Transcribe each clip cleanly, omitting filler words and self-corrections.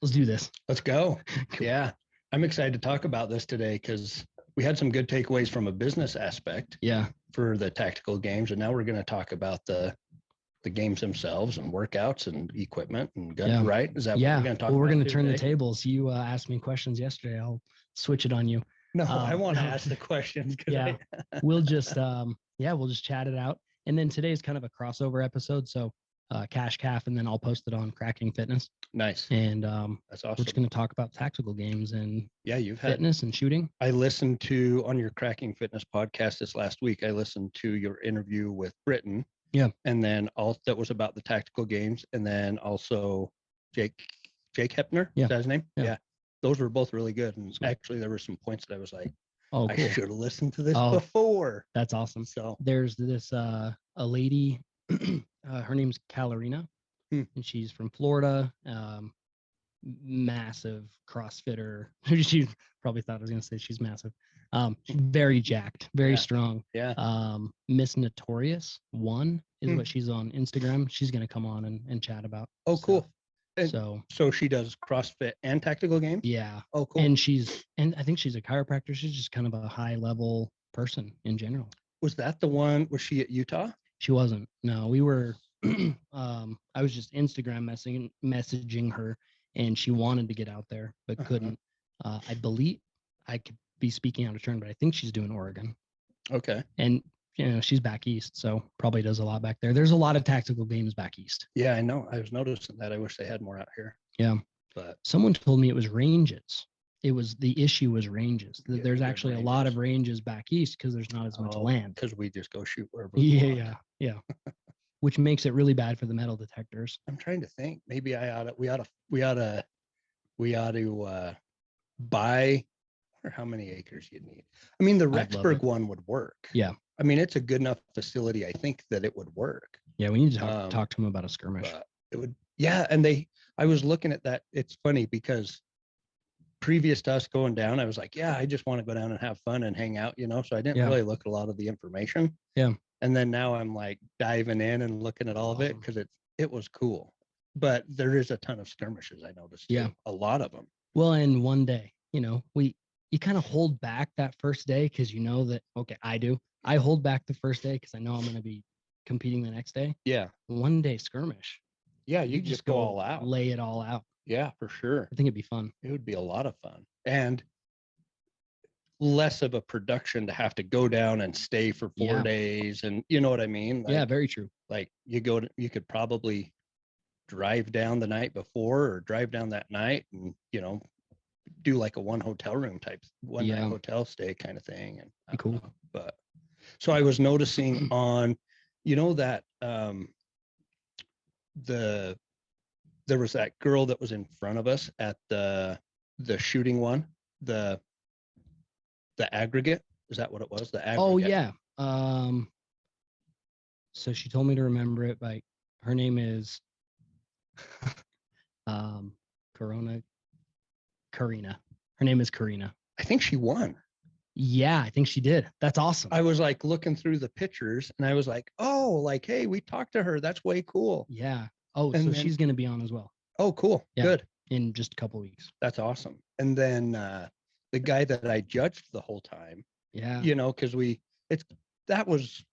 Let's do this. Let's go. Yeah. I'm excited to talk about this today because we had some good takeaways from a business aspect Yeah. for the tactical games. And now we're going to talk about the games themselves and workouts and equipment and gun, Yeah. right? Is that Yeah. what we're going to talk Well, we're about going to turn the today? tables. You asked me questions yesterday. I'll switch it on you. No, I want to ask the questions. Yeah. We'll just we'll just chat it out. And then today's kind of a crossover episode. So Cash Calf, and then I'll post it on Cracking Fitness. Nice. And That's awesome. we're just going to talk about tactical games and you've fitness and shooting. I listened to on your Cracking Fitness podcast this last week. I listened to your interview with Britton. Yeah. And then that was about the tactical games. And then also Jake Hepner. Yeah. Is that his name? Yeah. Those were both really good. And actually there were some points that I was like, oh, cool. I should have listened to this before. That's awesome. So there's this a lady, her name's Calorina, and she's from Florida. Massive CrossFitter. She probably thought I was gonna say she's massive. She's very jacked, very strong. Yeah. Miss Notorious One is what she's on Instagram. She's gonna come on and chat about. Oh, cool. And so she does CrossFit and tactical games? Yeah. Oh, cool. And I think she's a chiropractor. She's just kind of a high level person in general. Was that the one? Was she at Utah? She wasn't. No, we were. I was just Instagram messaging her, and she wanted to get out there but couldn't. I believe I could be speaking out of turn, but I think she's doing Oregon. Okay. And she's back east, so probably does a lot back there. There's a lot of tactical games back east. Yeah, I know. I was noticing that. I wish they had more out here. Yeah. But someone told me it was ranges. The issue was ranges. There's actually a lot of ranges back east because there's not as much land. Because we just go shoot wherever we want. Yeah. Which makes it really bad for the metal detectors. I'm trying to think. Maybe we ought to buy, or how many acres you need. I mean, the Rexburg one would work. Yeah. I mean, it's a good enough facility. I think that it would work. Yeah, we need to talk to him about a skirmish. It would. Yeah, and I was looking at that. It's funny because previous to us going down, I was like, yeah, I just want to go down and have fun and hang out, So I didn't really look at a lot of the information. Yeah. And then now I'm like diving in and looking at all of it because it was cool. But there is a ton of skirmishes, I noticed. Yeah. A lot of them. Well, and one day, you kind of hold back that first day because I hold back the first day because I know I'm going to be competing the next day. Yeah. One day skirmish. Yeah, you just go all out. Lay it all out. Yeah, for sure. I think it'd be fun. It would be a lot of fun. And less of a production to have to go down and stay for 4 days. And you know what I mean? Yeah, very true. Like you could probably drive down the night before or drive down that night and, do like a one hotel room type, one night hotel stay kind of thing. And cool. But so I was noticing on, that there was that girl that was in front of us at the shooting one, the aggregate. Is that what it was? The aggregate. Oh yeah. So she told me to remember it by her name is Karina. Her name is Karina. I think she won. Yeah, I think she did. That's awesome. I was like looking through the pictures and I was like, oh, like, hey, we talked to her. That's way cool. Yeah. Oh, and so then, she's going to be on as well. Oh, cool. Yeah, good. In just a couple of weeks. That's awesome. And then the guy that I judged the whole time. Yeah. Because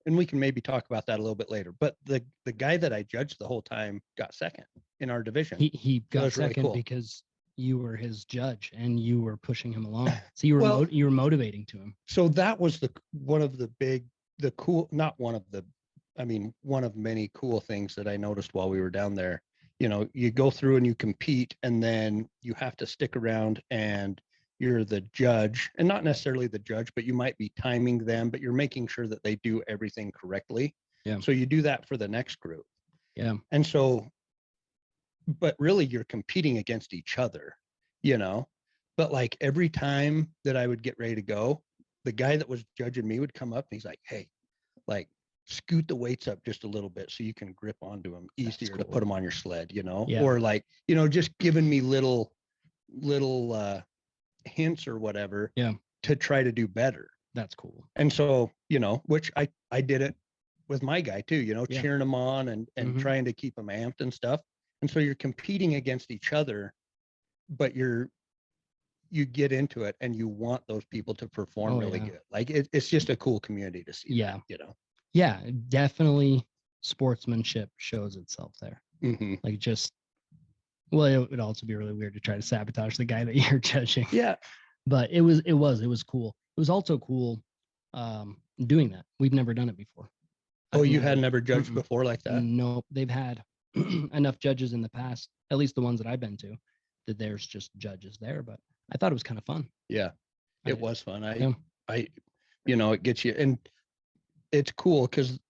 and we can maybe talk about that a little bit later. But the guy that I judged the whole time got second in our division. He got second really cool. Because you were his judge and you were pushing him along. So you were you were motivating to him. So that was one of many cool things that I noticed while we were down there. You go through and you compete and then you have to stick around and you're the judge, and not necessarily the judge, but you might be timing them, but you're making sure that they do everything correctly. Yeah. So you do that for the next group. Yeah. And so, but really you're competing against each other, but like every time that I would get ready to go, the guy that was judging me would come up and he's like, hey, like scoot the weights up just a little bit so you can grip onto them easier to put them on your sled, or like, just giving me little hints or whatever to try to do better. That's cool. And so, which I did it with my guy too, cheering him on and trying to keep him amped and stuff. And so you're competing against each other but you get into it and you want those people to perform Oh, really yeah. good. Like it's just a cool community to see. Yeah. That, you know. Yeah, definitely sportsmanship shows itself there. Mm-hmm. Like just, well, it would also be really weird to try to sabotage the guy that you're judging. Yeah. But it was cool. It was also cool doing that. We've never done it before. Oh, I've you had never Mm-mm. judged before like that? No, they've had enough judges in the past, at least the ones that I've been to, that there's just judges there. But I thought it was kind of fun. Yeah, I- it was fun. Yeah. It gets you, and it's cool because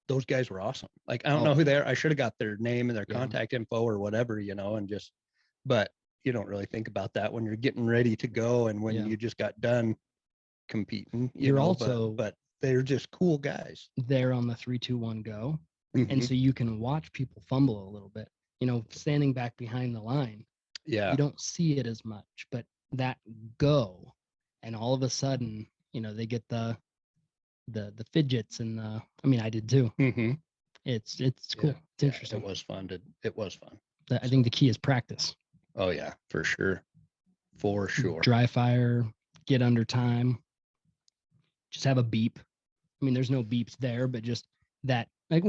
those guys were awesome. Like, I don't Oh, know who they are. I should have got their name and their Yeah. contact info or whatever, and just, but you don't really think about that when you're getting ready to go and when Yeah. you just got done competing, You're but also- they're just cool guys. There on the 3-2-1 go. Mhm. And so you can watch people fumble a little bit, standing back behind the line. Yeah. You don't see it as much, but that go, and all of a sudden, they get the fidgets, and I did too. Mm-hmm. It's cool. Yeah. It's interesting. It was fun. It was fun. I think the key is practice. Oh yeah, for sure. For sure. Dry fire, get under time. Just have a beep. There's no beeps there, but just that. I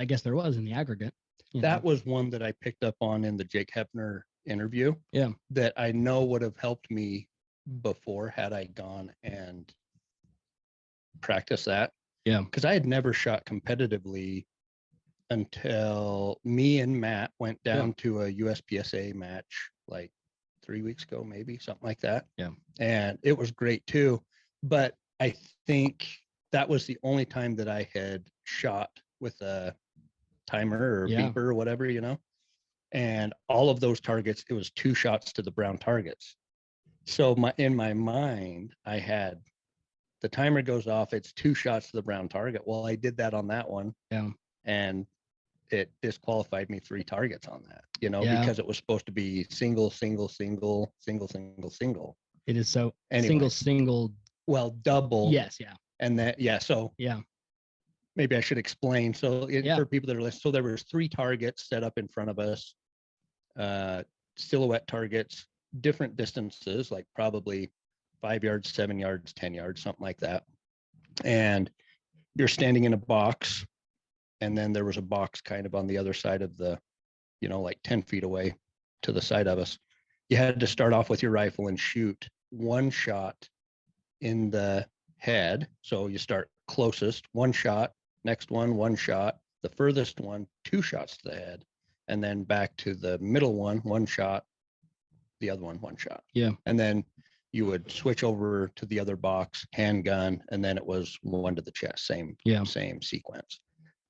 guess there was in the aggregate. That was one that I picked up on in the Jake Hepner interview. Yeah. That I know would have helped me before had I gone and practiced that. Yeah. Because I had never shot competitively until me and Matt went down to a USPSA match like 3 weeks ago, maybe something like that. Yeah. And it was great too. But I think that was the only time that I had shot with a timer or beeper or whatever, and all of those targets, it was 2 shots to the brown targets. So in my mind, I had the timer goes off, it's 2 shots to the brown target. Well, I did that on that one. Yeah. And it disqualified me 3 targets on that, because it was supposed to be single, single, single, single, single, single. It is so Anyway. single. Well, double. Yes. Yeah. And that, yeah. So Yeah. maybe I should explain. So for people that are listening, so there was 3 targets set up in front of us, silhouette targets, different distances, like probably 5 yards, 7 yards, 10 yards, something like that. And you're standing in a box, and then there was a box kind of on the other side of the, like 10 feet away to the side of us. You had to start off with your rifle and shoot 1 shot in the head. So you start closest, 1 shot, next one, 1 shot, the furthest one, 2 shots to the head, and then back to the middle one, 1 shot, the other one, 1 shot. Yeah. And then you would switch over to the other box, handgun, and then it was 1 to the chest, same sequence.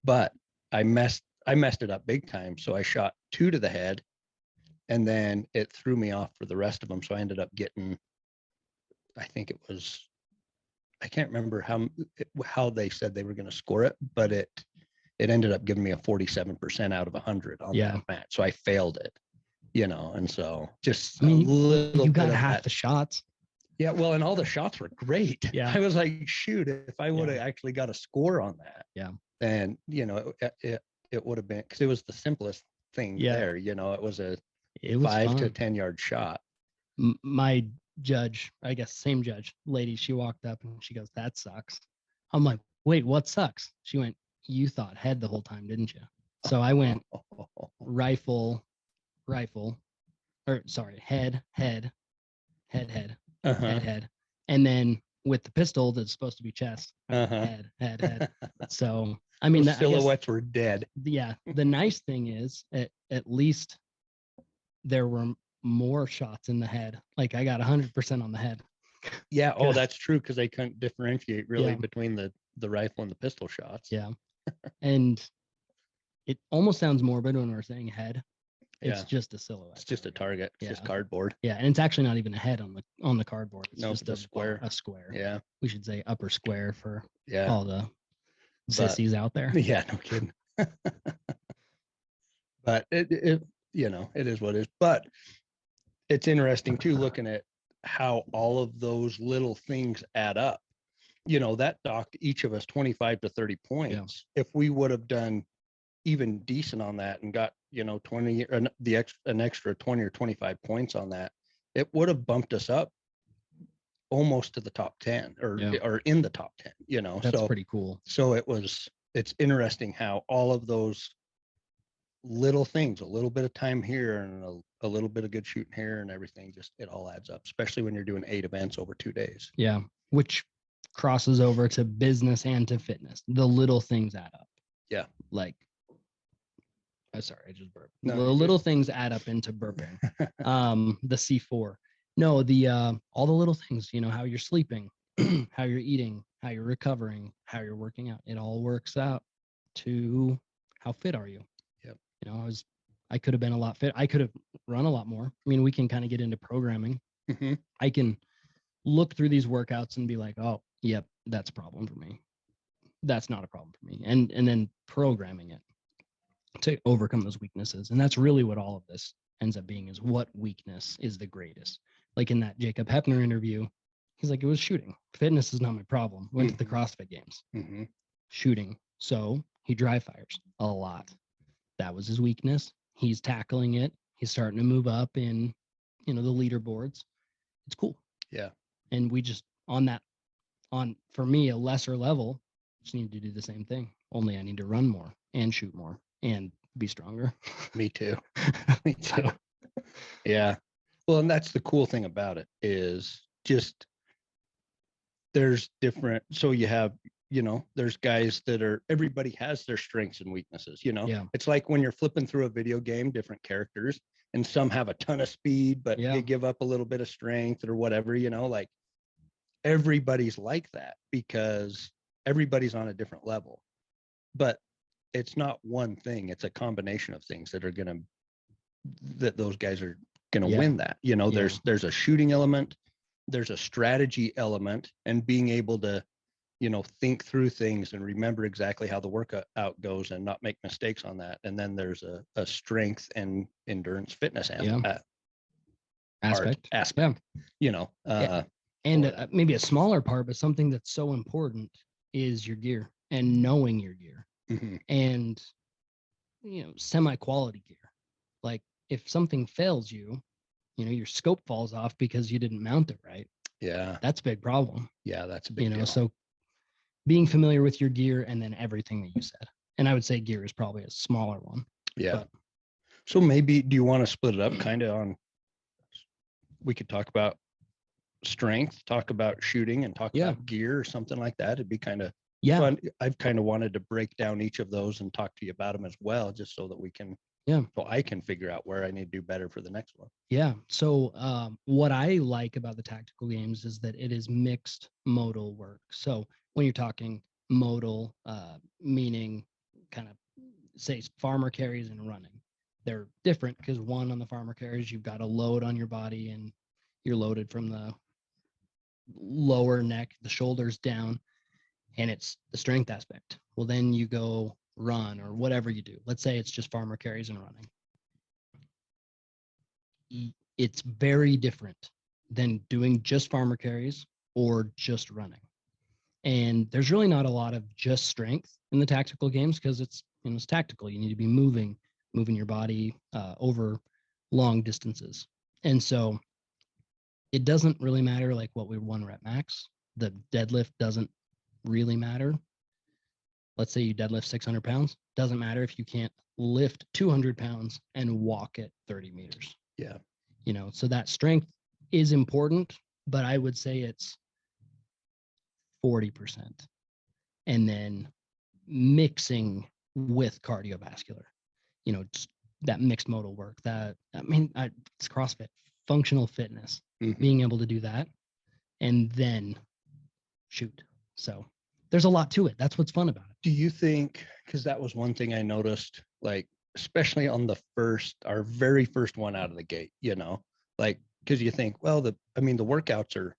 But I messed it up big time. So I shot 2 to the head, and then it threw me off for the rest of them. So I ended up getting, I think it was, I can't remember how they said they were going to score it, but it ended up giving me a 47% out of 100 on that match. So I failed it, and so just a little you got bit of half that. the shots. Yeah, well, and all the shots were great. Yeah. I was like, shoot, if I would have actually got a score on that, then it would have been, because it was the simplest thing there. It was a 5 to 10 yard shot. My judge, I guess same judge, lady, she walked up and she goes, "That sucks." I'm like, "Wait, what sucks?" She went, "You thought head the whole time, didn't you?" So I went rifle, or sorry, head, head, and then with the pistol that's supposed to be chest, head. So Those silhouettes were dead. Yeah, the nice thing is at least there were more shots in the head. Like I got 100% on the head. Yeah. Oh, that's true, because they couldn't differentiate really between the rifle and the pistol shots. Yeah. And it almost sounds morbid when we're saying head. It's just a silhouette. It's just a target. It's just cardboard. Yeah, and it's actually not even a head on the cardboard. It's just a square. A square. Yeah. We should say upper square for Yeah. all the sissies out there. Yeah, no kidding. But it is what it is. But it's interesting too, looking at how all of those little things add up. That docked each of us 25 to 30 points if we would have done even decent on that and got, 20 an extra 20 or 25 points on that, it would have bumped us up almost to the top 10 or in the top 10, That's so pretty cool. so it's interesting how all of those little things, a little bit of time here and a little bit of good shooting here and everything, just it all adds up, especially when you're doing 8 events over 2 days. Yeah. Which crosses over to business and to fitness. The little things add up. Yeah. Like, sorry, I just burped. No, The little things add up into burping. The C4. No, the all the little things, how you're sleeping, how you're eating, how you're recovering, how you're working out. It all works out to how fit are you? Yep. I could have been a lot fit. I could have run a lot more. I mean, we can kind of get into programming. Mm-hmm. I can look through these workouts and be like, oh, yep, that's a problem for me. That's not a problem for me. And then programming it to overcome those weaknesses. And that's really what all of this ends up being, is what weakness is the greatest. Like in that Jacob Hepner interview, he's like, it was shooting. Fitness is not my problem. Went to the CrossFit games. Shooting. So he dry fires a lot. That was his weakness. He's tackling it. He's starting to move up in, the leaderboards. It's cool. Yeah. And we just for me, a lesser level, just need to do the same thing. Only I need to run more and shoot more and be stronger. Me too. Me too. Yeah. Well, and that's the cool thing about it, is just there's different. So you have, there's guys that everybody has their strengths and weaknesses, Yeah. It's like when you're flipping through a video game, different characters, and some have a ton of speed, but Yeah. you give up a little bit of strength or whatever, like everybody's like that because everybody's on a different level. But it's not one thing, it's a combination of things that those guys are going to win that. There's a shooting element, there's a strategy element, and being able to, think through things and remember exactly how the workout goes and not make mistakes on that. And then there's a strength and endurance fitness aspect. Yeah. And maybe a smaller part, but something that's so important is your gear and knowing your gear. Mm-hmm. And, semi-quality gear. Like if something fails you, your scope falls off because you didn't mount it right. Yeah. That's a big problem. Yeah, that's a big deal. So being familiar with your gear and then everything that you said. And I would say gear is probably a smaller one. Yeah. So maybe, do you want to split it up kind of on, we could talk about strength, talk about shooting, and talk about gear or something like that. It'd be kind of fun. I've kind of wanted to break down each of those and talk to you about them as well, just so that we can, so I can figure out where I need to do better for the next one. Yeah. So what I like about the tactical games is that it is mixed modal work. So when you're talking modal, meaning kind of say farmer carries and running, they're different because one, on the farmer carries, you've got a load on your body and you're loaded from the lower neck, the shoulders down, and it's the strength aspect. Well, then you go run or whatever you do. Let's say it's just farmer carries and running. It's very different than doing just farmer carries or just running. And there's really not a lot of just strength in the tactical games because it's tactical. You need to be moving your body over long distances. And so it doesn't really matter like what we won rep max. The deadlift doesn't really matter. Let's say you deadlift 600 pounds. Doesn't matter if you can't lift 200 pounds and walk at 30 meters. Yeah. So that strength is important, but I would say it's 40%. And then mixing with cardiovascular, just that mixed modal work, it's CrossFit, functional fitness, being able to do that and then shoot. So there's a lot to it. That's what's fun about it. Do you think, because that was one thing I noticed, like, especially on our very first one out of the gate, like, because you think, well, the workouts are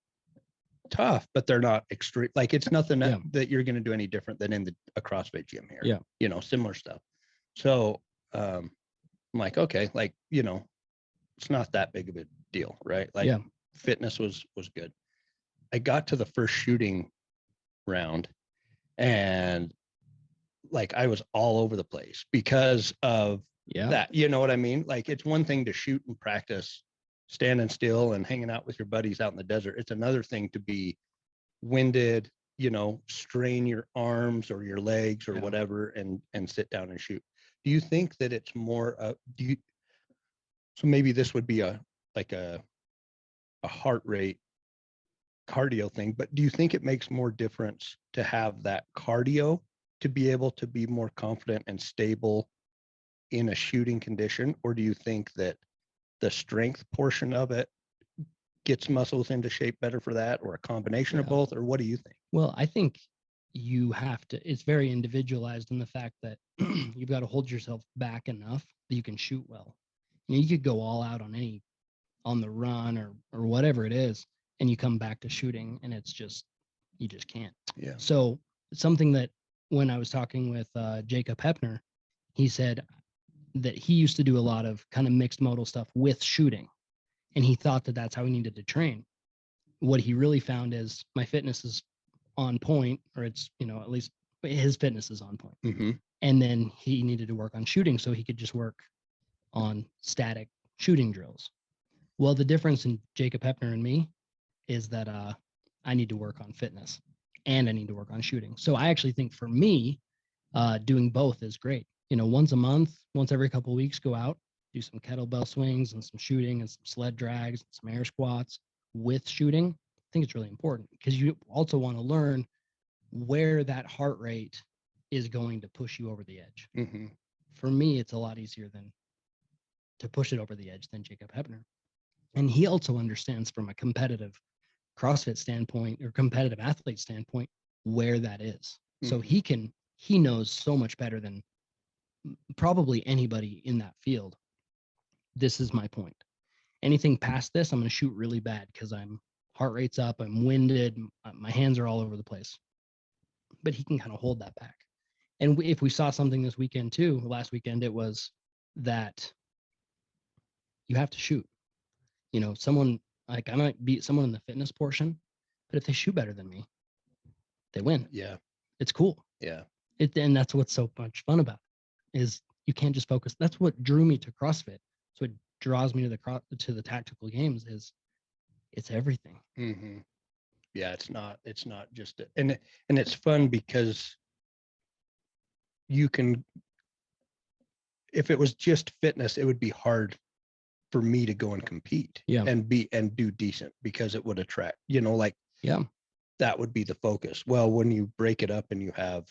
tough, but they're not extreme. Like it's nothing that you're going to do any different than in a CrossFit gym here. Yeah. Similar stuff. So I'm like, okay, like, it's not that big of a deal, right? Like fitness was good. I got to the first shooting round and like I was all over the place because of Yeah. that. You know what I mean? Like it's one thing to shoot and practice standing still and hanging out with your buddies out in the desert. It's another thing to be winded, strain your arms or your legs or Yeah. whatever and sit down and shoot. Do you think that it's more so maybe this would be like a heart rate cardio thing, but do you think it makes more difference to have that cardio to be able to be more confident and stable in a shooting condition? Or do you think that the strength portion of it gets muscles into shape better for that, or a combination of Yeah. both? Or what do you think? Well, I think you have to, it's very individualized in the fact that you've got to hold yourself back enough that you can shoot well. You could go all out on the run or whatever it is, and you come back to shooting and it's just, you just can't. Yeah. So something that when I was talking with Jacob Hepner, he said that he used to do a lot of kind of mixed modal stuff with shooting. And he thought that that's how he needed to train. What he really found is my fitness is on point, or it's, at least his fitness is on point. Mm-hmm. And then he needed to work on shooting so he could just work on static shooting drills. Well, the difference in Jacob Hepner and me is that I need to work on fitness and I need to work on shooting. So I actually think for me, doing both is great. Once a month, once every couple of weeks, go out, do some kettlebell swings and some shooting and some sled drags and some air squats with shooting. I think it's really important because you also want to learn where that heart rate is going to push you over the edge. Mm-hmm. For me, it's a lot easier than to push it over the edge than Jacob Hepner. And he also understands from a competitive CrossFit standpoint or competitive athlete standpoint where that is. So he knows so much better than probably anybody in that field. This is my point. Anything past this, I'm going to shoot really bad because I'm heart rate's up, I'm winded, my hands are all over the place. But he can kind of hold that back. And if we saw something this weekend too, last weekend, it was that you have to shoot. Someone like I might beat someone in the fitness portion, but if they shoot better than me, they win. Yeah. It's cool. Yeah. And that's what's so much fun about it, is you can't just focus. That's what drew me to CrossFit. So it draws me to the tactical games is it's everything. Mm-hmm. Yeah. It's not just, and it's fun because you can, if it was just fitness, it would be hard for me to go and compete and do decent because it would attract, that would be the focus. Well, when you break it up and you have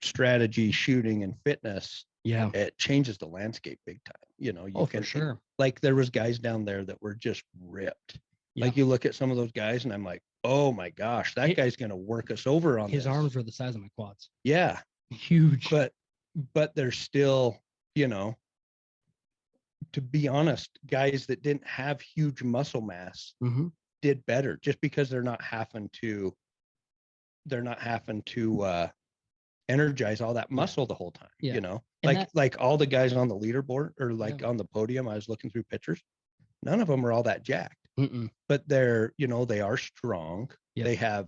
strategy, shooting, and fitness, it changes the landscape big time. You can, for sure. Like there was guys down there that were just ripped. Yeah. Like you look at some of those guys and I'm like, oh my gosh, that guy's going to work us over on his this. arms were the size of my quads. Yeah. Huge. But they're still, to be honest, guys that didn't have huge muscle mass did better just because they're not having to energize all that muscle the whole time, like all the guys on the leaderboard or on the podium, I was looking through pictures, none of them are all that jacked. But they're, they are strong. They have,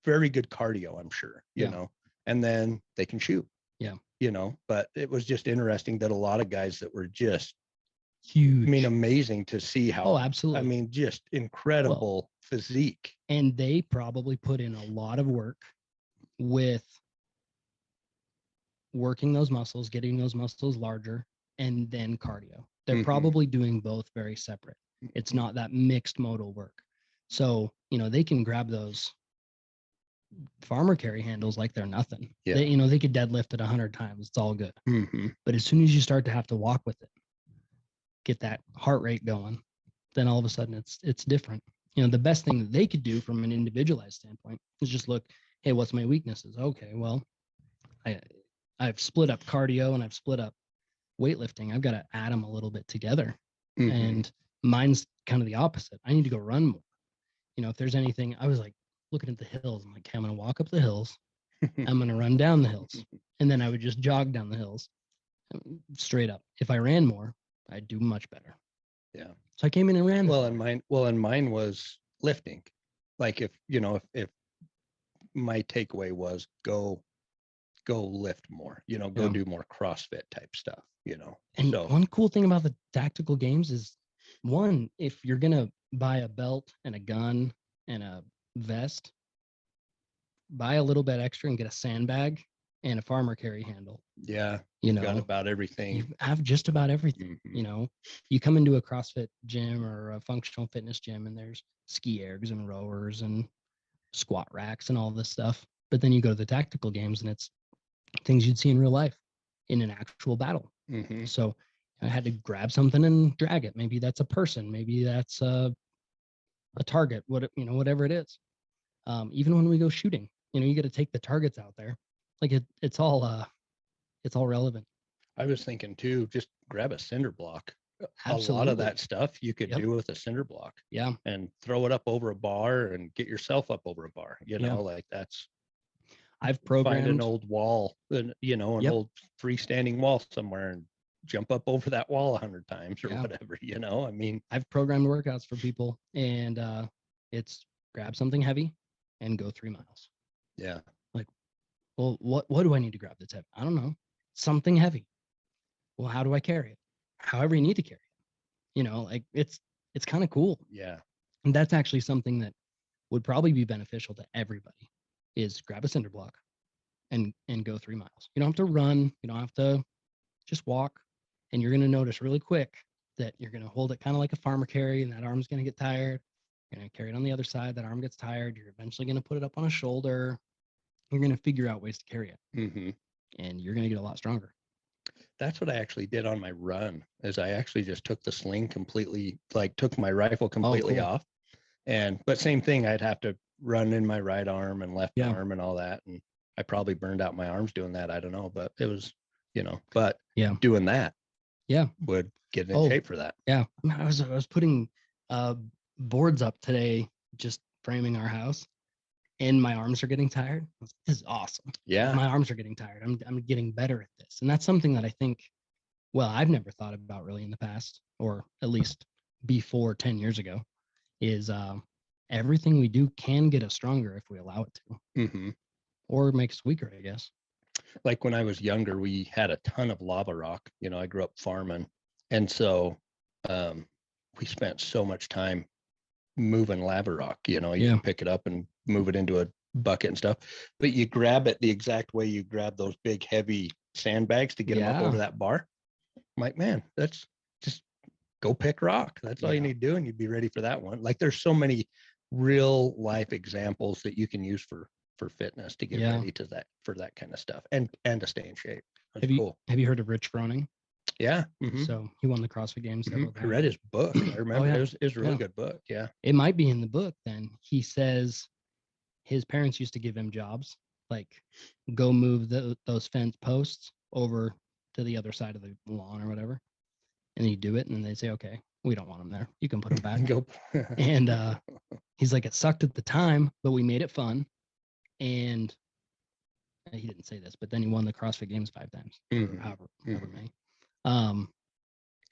very good cardio, I'm sure, and then they can shoot. But it was just interesting that a lot of guys that were just huge, amazing to see how, absolutely. Just incredible physique. And they probably put in a lot of work with working those muscles, getting those muscles larger, and then cardio. They're probably doing both very separate. It's not that mixed modal work. So, they can grab those farmer carry handles like they're nothing. Yeah. They could deadlift it 100 times. It's all good. But as soon as you start to have to walk with it, get that heart rate going, then all of a sudden it's different. The best thing that they could do from an individualized standpoint is just look, hey, what's my weaknesses? Okay, well, I've split up cardio and I've split up weightlifting. I've got to add them a little bit together. And mine's kind of the opposite. I need to go run more. If there's anything, I was like looking at the hills. I'm like, okay, I'm going to walk up the hills. I'm going to run down the hills. And then I would just jog down the hills straight up. If I ran more, I'd do much better. Yeah. So I came in and ran. And mine was lifting. Like if my takeaway was go lift more, go Yeah. do more CrossFit type stuff, And so one cool thing about the tactical games is, one, if you're gonna buy a belt and a gun and a vest, buy a little bit extra and get a sandbag and a farmer carry handle. yeah, You you've got know, about you everything. have just about everything. Mhm. You come into a CrossFit gym or a functional fitness gym and there's ski ergs and rowers and squat racks and all this stuff. But then you go to the tactical games and it's things you'd see in real life in an actual battle. Mhm. So I had to grab something and drag it. Maybe that's a person. Maybe that's a target. Whatever it is. Even when we go shooting, you got to take the targets out there. Like it's all relevant. I was thinking too, just grab a cinder block. A lot of Absolutely. that stuff you could Yep. do with a cinder block Yeah. and throw it up over a bar and get yourself up over a bar, Yeah. like that's I've find programmed an old wall, an Yep. old freestanding wall somewhere and jump up over that wall 100 times or Yeah. whatever, I mean, I've programmed workouts for people, and it's grab something heavy and go 3 miles. yeah, Like, well, what do I need to grab that's heavy? I don't know. Something heavy. Well, how do I carry it? However you need to carry it. Like it's kind of cool. yeah, And that's actually something that would probably be beneficial to everybody is grab a cinder block and go 3 miles. You don't have to run. You don't have to just walk. And you're going to notice really quick that you're going to hold it kind of like a farmer carry and that arm's going to get tired. You're going to carry it on the other side. That arm gets tired. You're eventually going to put it up on a shoulder. You're going to figure out ways to carry it hmm and you're going to get a lot stronger. that's what I actually did on my run is I actually just took the sling completely, like took my rifle completely cool. off. But same thing, I'd have to run in my right arm and left Yeah. arm and all that. And I probably burned out my arms doing that. I don't know, but it was, but Yeah. doing that Yeah. would get in shape for that. Yeah. I was putting boards up today, just framing our house, and my arms are getting tired. I was like, this is awesome. Yeah. My arms are getting tired. I'm getting better at this. And that's something that I think, well, I've never thought about really in the past, or at least before 10 years ago, is everything we do can get us stronger if we allow it to, hmm or make us weaker, I guess. Like when I was younger, we had a ton of lava rock. I grew up farming. And so we spent so much time moving lava rock. You Yeah. can pick it up and move it into a bucket and stuff, but you grab it the exact way you grab those big, heavy sandbags to get them up over that bar. I'm like, man, that's just go pick rock. That's all you Yeah. need to do. And you'd be ready for that one. Like there's so many real life examples that you can use for fitness to get ready to that, for that kind of stuff and to stay in shape. That's cool. Have you heard of Rich Froning? Yeah. So he won the CrossFit Games. I read his book. I remember yeah. it was a really good book. Yeah. It might be in the book then. He says his parents used to give him jobs, like go move those fence posts over to the other side of the lawn or whatever. And he'd do it and they'd say, okay, we don't want them there. You can put them back. Go. And he's like, it sucked at the time, but we made it fun. And he didn't say this, but then he won the CrossFit Games 5 times, or however many.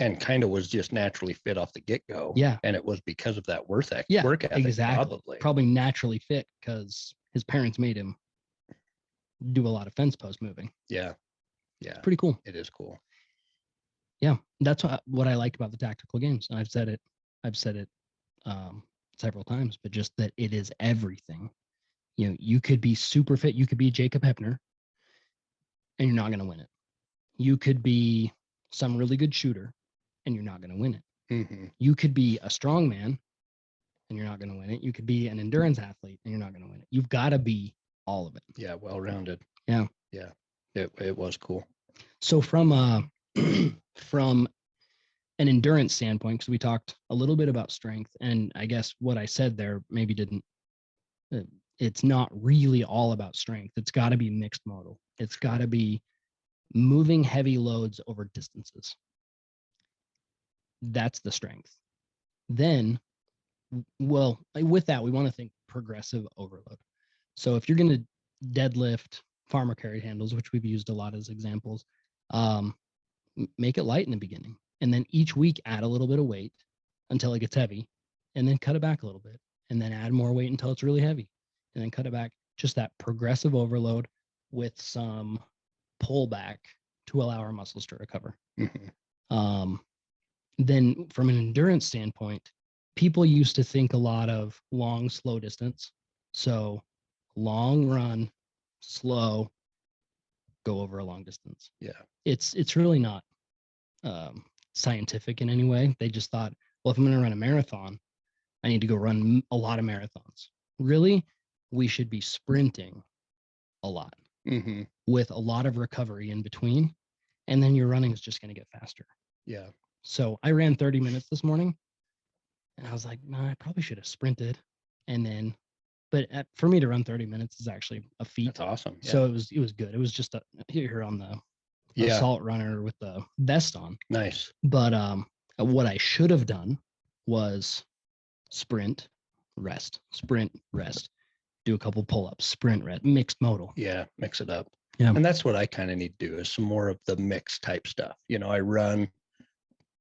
And kind of was just naturally fit off the get-go. Yeah. And it was because of that work ethic. Exactly. Probably naturally fit because his parents made him do a lot of fence post moving. Yeah. Yeah. It's pretty cool. It is cool. Yeah. That's what I like about the tactical games. And I've said it several times, but just that it is everything. You could be super fit. You could be Jacob Hepner and you're not going to win it. You could be some really good shooter and you're not going to win it. Mm-hmm. You could be a strong man and you're not going to win it. You could be an endurance athlete and you're not going to win it. You've got to be all of it. Yeah. Well-rounded. Yeah. Yeah. It was cool. So from from an endurance standpoint, because we talked a little bit about strength, and I guess what I said there maybe didn't, it's not really all about strength. It's got to be mixed modal. It's got to be moving heavy loads over distances. That's the strength. Then, well, with that, we want to think progressive overload. So if you're going to deadlift farmer carry handles, which we've used a lot as examples, make it light in the beginning. And then each week add a little bit of weight until it gets heavy, and then cut it back a little bit, and then add more weight until it's really heavy, and then cut it back. just that progressive overload with some pullback to allow our muscles to recover. Mhm. Then from an endurance standpoint, people used to think a lot of long, slow distance. So long run, slow, go over a long distance. Yeah. It's really not scientific in any way. They just thought, well, if I'm going to run a marathon, I need to go run a lot of marathons. Really, we should be sprinting a lot Hmm. with a lot of recovery in between, and then your running is just going to get faster. Yeah. So I ran 30 minutes this morning, and I was like, no, I probably should have sprinted. And then, but for me to run 30 minutes is actually a feat. That's awesome. Yeah. So it was good. It was just here on the Yeah. assault runner with the vest on. Nice. But what I should have done was sprint, rest, sprint, rest, do a couple pull-ups, sprint, rest, mixed modal. Yeah. Mix it up. Yeah. And that's what I kind of need to do is some more of the mix type stuff. You know, I run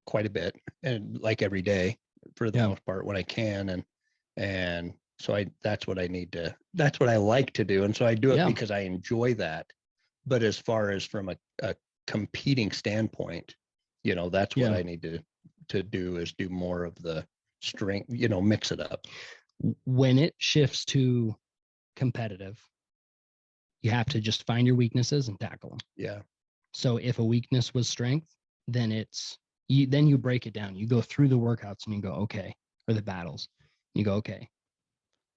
quite a bit and like every day for the Yeah. most part when I can. And so that's what that's what I like to do. And so I do it Yeah. because I enjoy that. But as far as from a competing standpoint, you know, that's what Yeah. I need to do is do more of the strength, you know, mix it up. When it shifts to competitive, you have to just find your weaknesses and tackle them. Yeah. So if a weakness was strength, then then you break it down. You go through the workouts and you go, okay, or the battles. You go, okay,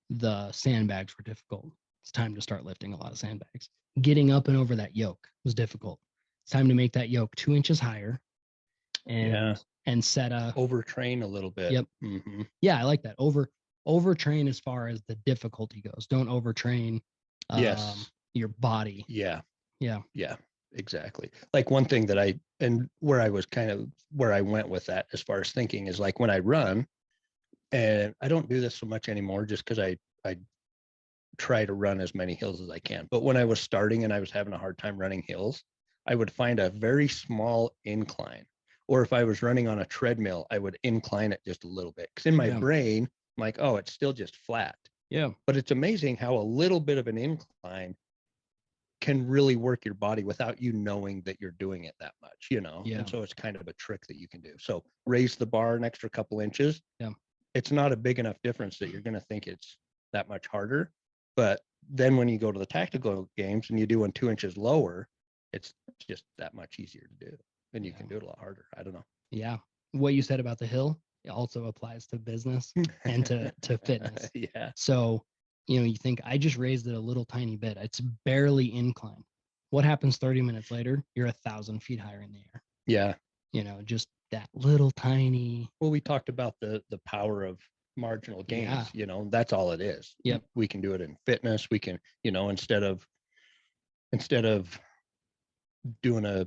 the sandbags were difficult. It's time to start lifting a lot of sandbags. Getting up and over that yoke was difficult. It's time to make that yoke 2 inches higher and set a overtrain a little bit. Yep. Mm-hmm. Yeah, I like that. Overtrain as far as the difficulty goes. Don't overtrain Yes. your body. Yeah. Yeah. Yeah, exactly. Like one thing that where I went with that as far as thinking is like when I run, and I don't do this so much anymore just because I try to run as many hills as I can. But when I was starting and I was having a hard time running hills, I would find a very small incline. Or if I was running on a treadmill, I would incline it just a little bit. Because in my brain, I'm like, oh, it's still just flat. Yeah. But it's amazing how a little bit of an incline can really work your body without you knowing that you're doing it that much, you know? Yeah. And so it's kind of a trick that you can do. So raise the bar an extra couple inches. Yeah. It's not a big enough difference that you're going to think it's that much harder. But then when you go to the tactical games and you do one 2 inches lower, it's just that much easier to do. And you can do it a lot harder. I don't know. Yeah. What you said about the hill, it also applies to business and to fitness. Yeah. So, you know, you think I just raised it a little tiny bit. It's barely inclined. What happens 30 minutes later? You're 1,000 feet higher in the air. Yeah. You know, just that little tiny. Well, we talked about the power of marginal gains. Yeah. You know, that's all it is. Yep. We can do it in fitness. We can, you know, instead of doing a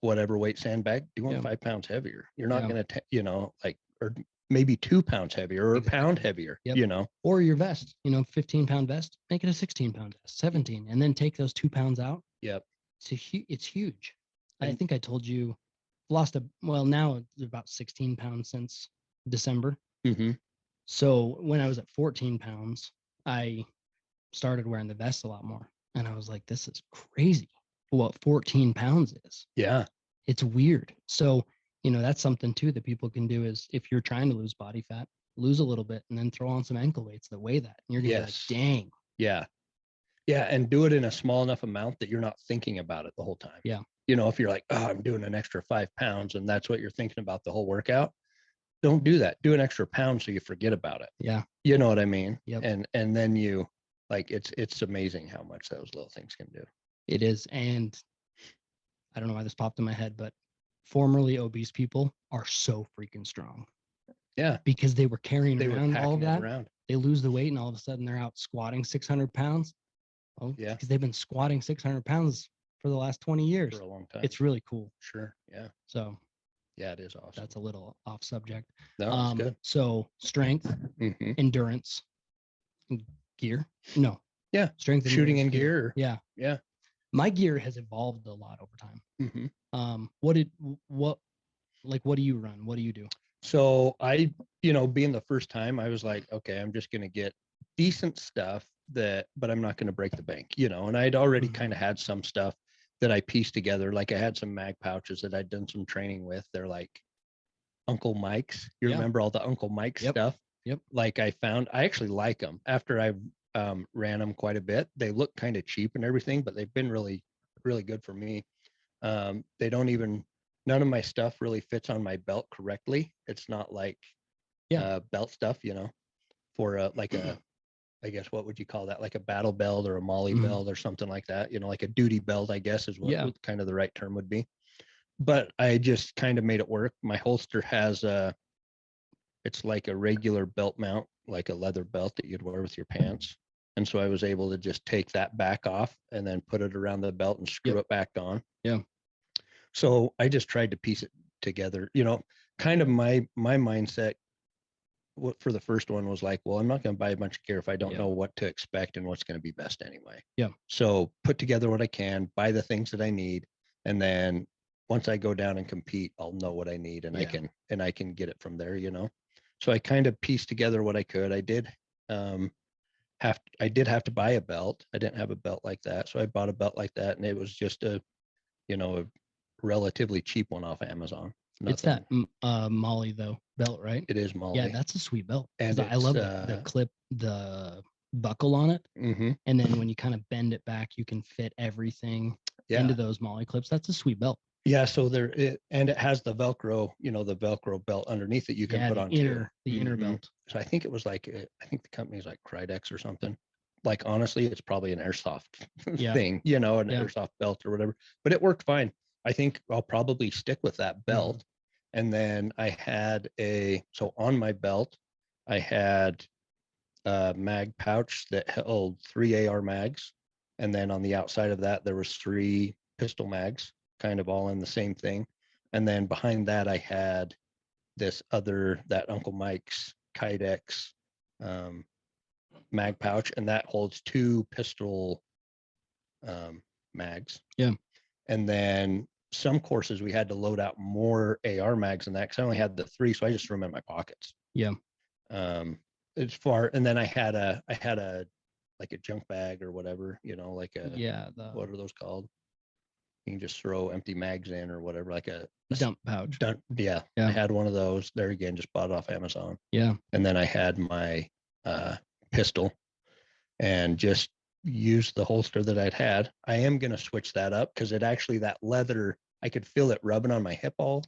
whatever weight sandbag, doing 5 pounds heavier. You're not going to, you know, like, or maybe 2 pounds heavier or a pound heavier, you know, or your vest, you know, 15-pound vest, make it a 16-pound vest, 17, and then take those 2 pounds out. Yep. It's huge. I think I told you now it's about 16 pounds since December. Mm-hmm. So when I was at 14 pounds, I started wearing the vest a lot more. And I was like, this is crazy what 14 pounds is. Yeah. It's weird. So, you know, that's something too that people can do is if you're trying to lose body fat, lose a little bit and then throw on some ankle weights that weigh that. And you're going to be like, dang. Yeah. Yeah. And do it in a small enough amount that you're not thinking about it the whole time. Yeah. You know, if you're like, oh, I'm doing an extra 5 pounds and that's what you're thinking about the whole workout, don't do that. Do an extra pound so you forget about it. Yeah. You know what I mean? Yep. And then you like, it's amazing how much those little things can do. It is. And I don't know why this popped in my head, but formerly obese people are so freaking strong. Yeah. Because they were carrying around all of that. Around. They lose the weight and all of a sudden they're out squatting 600 pounds. Oh, yeah. Because they've been squatting 600 pounds for the last 20 years. For a long time. It's really cool. Sure. Yeah. So yeah, it is awesome. That's a little off subject. No, that's good. So strength, endurance, gear. No. Yeah. Strength, shooting in gear. Yeah. Yeah. My gear has evolved a lot over time. Mm-hmm. What do you run? What do you do? So I, you know, being the first time, I was like, okay, I'm just going to get decent stuff but I'm not going to break the bank, you know. And I'd already Mhm. kind of had some stuff that I pieced together. Like I had some mag pouches that I'd done some training with. They're like Uncle Mike's. You Yeah. remember all the Uncle Mike Yep. stuff? Yep. Like I actually like them after I ran them quite a bit. They look kind of cheap and everything, but they've been really, really good for me. They don't even, none of my stuff really fits on my belt correctly. It's not like Yeah. belt stuff, you know, for like a, I guess, what would you call that? Like a battle belt or a molly Mhm. belt or something like that, you know, like a duty belt, I guess is what Yeah. kind of the right term would be. But I just kind of made it work. My holster has it's like a regular belt mount, like a leather belt that you'd wear with your pants. And so I was able to just take that back off and then put it around the belt and screw Yep. it back on. Yeah. So I just tried to piece it together. You know, kind of my mindset for the first one was like, well, I'm not going to buy a bunch of gear if I don't Yeah. know what to expect and what's going to be best anyway. Yeah. So put together what I can, buy the things that I need, and then once I go down and compete, I'll know what I need and Yeah. I can get it from there, you know. So I kind of pieced together what I could. I did I did have to buy a belt. I didn't have a belt like that. So I bought a belt like that and it was just a, you know, a relatively cheap one off Amazon. It's Nothing. that Molly though belt, right? It is Yeah, Molly. that's a sweet belt. And 'Cause I it's love the clip, the buckle on it, mhm. and then when you kind of bend it back, you can fit everything Yeah. into those Molly clips. That's a sweet belt. Yeah, so and it has the Velcro, you know, the Velcro belt underneath that you can Yeah, put the on too. inner Mhm. belt. So I think it was like I think the company's like Cridex or something. Like honestly, it's probably an airsoft Yeah. thing, you know, an Yeah. airsoft belt or whatever. But it worked fine. I think I'll probably stick with that belt. And then I had so on my belt, I had a mag pouch that held 3 AR mags. And then on the outside of that, there was 3 pistol mags, kind of all in the same thing. And then behind that, I had that Uncle Mike's Kydex um, mag pouch, and that holds 2 pistol mags. Yeah. And then some courses we had to load out more AR mags than that because I only had the 3, so I just threw them in my pockets. Yeah. As far, and then I had a like a junk bag or whatever, you know, like a Yeah. what are those called? You can just throw empty mags in or whatever, like a Dump pouch. Yeah, Yeah. I had one of those. There again, just bought it off Amazon. Yeah. And then I had my pistol and just used the holster that I'd had. I am going to switch that up because it actually, that leather, I could feel it rubbing on my hip all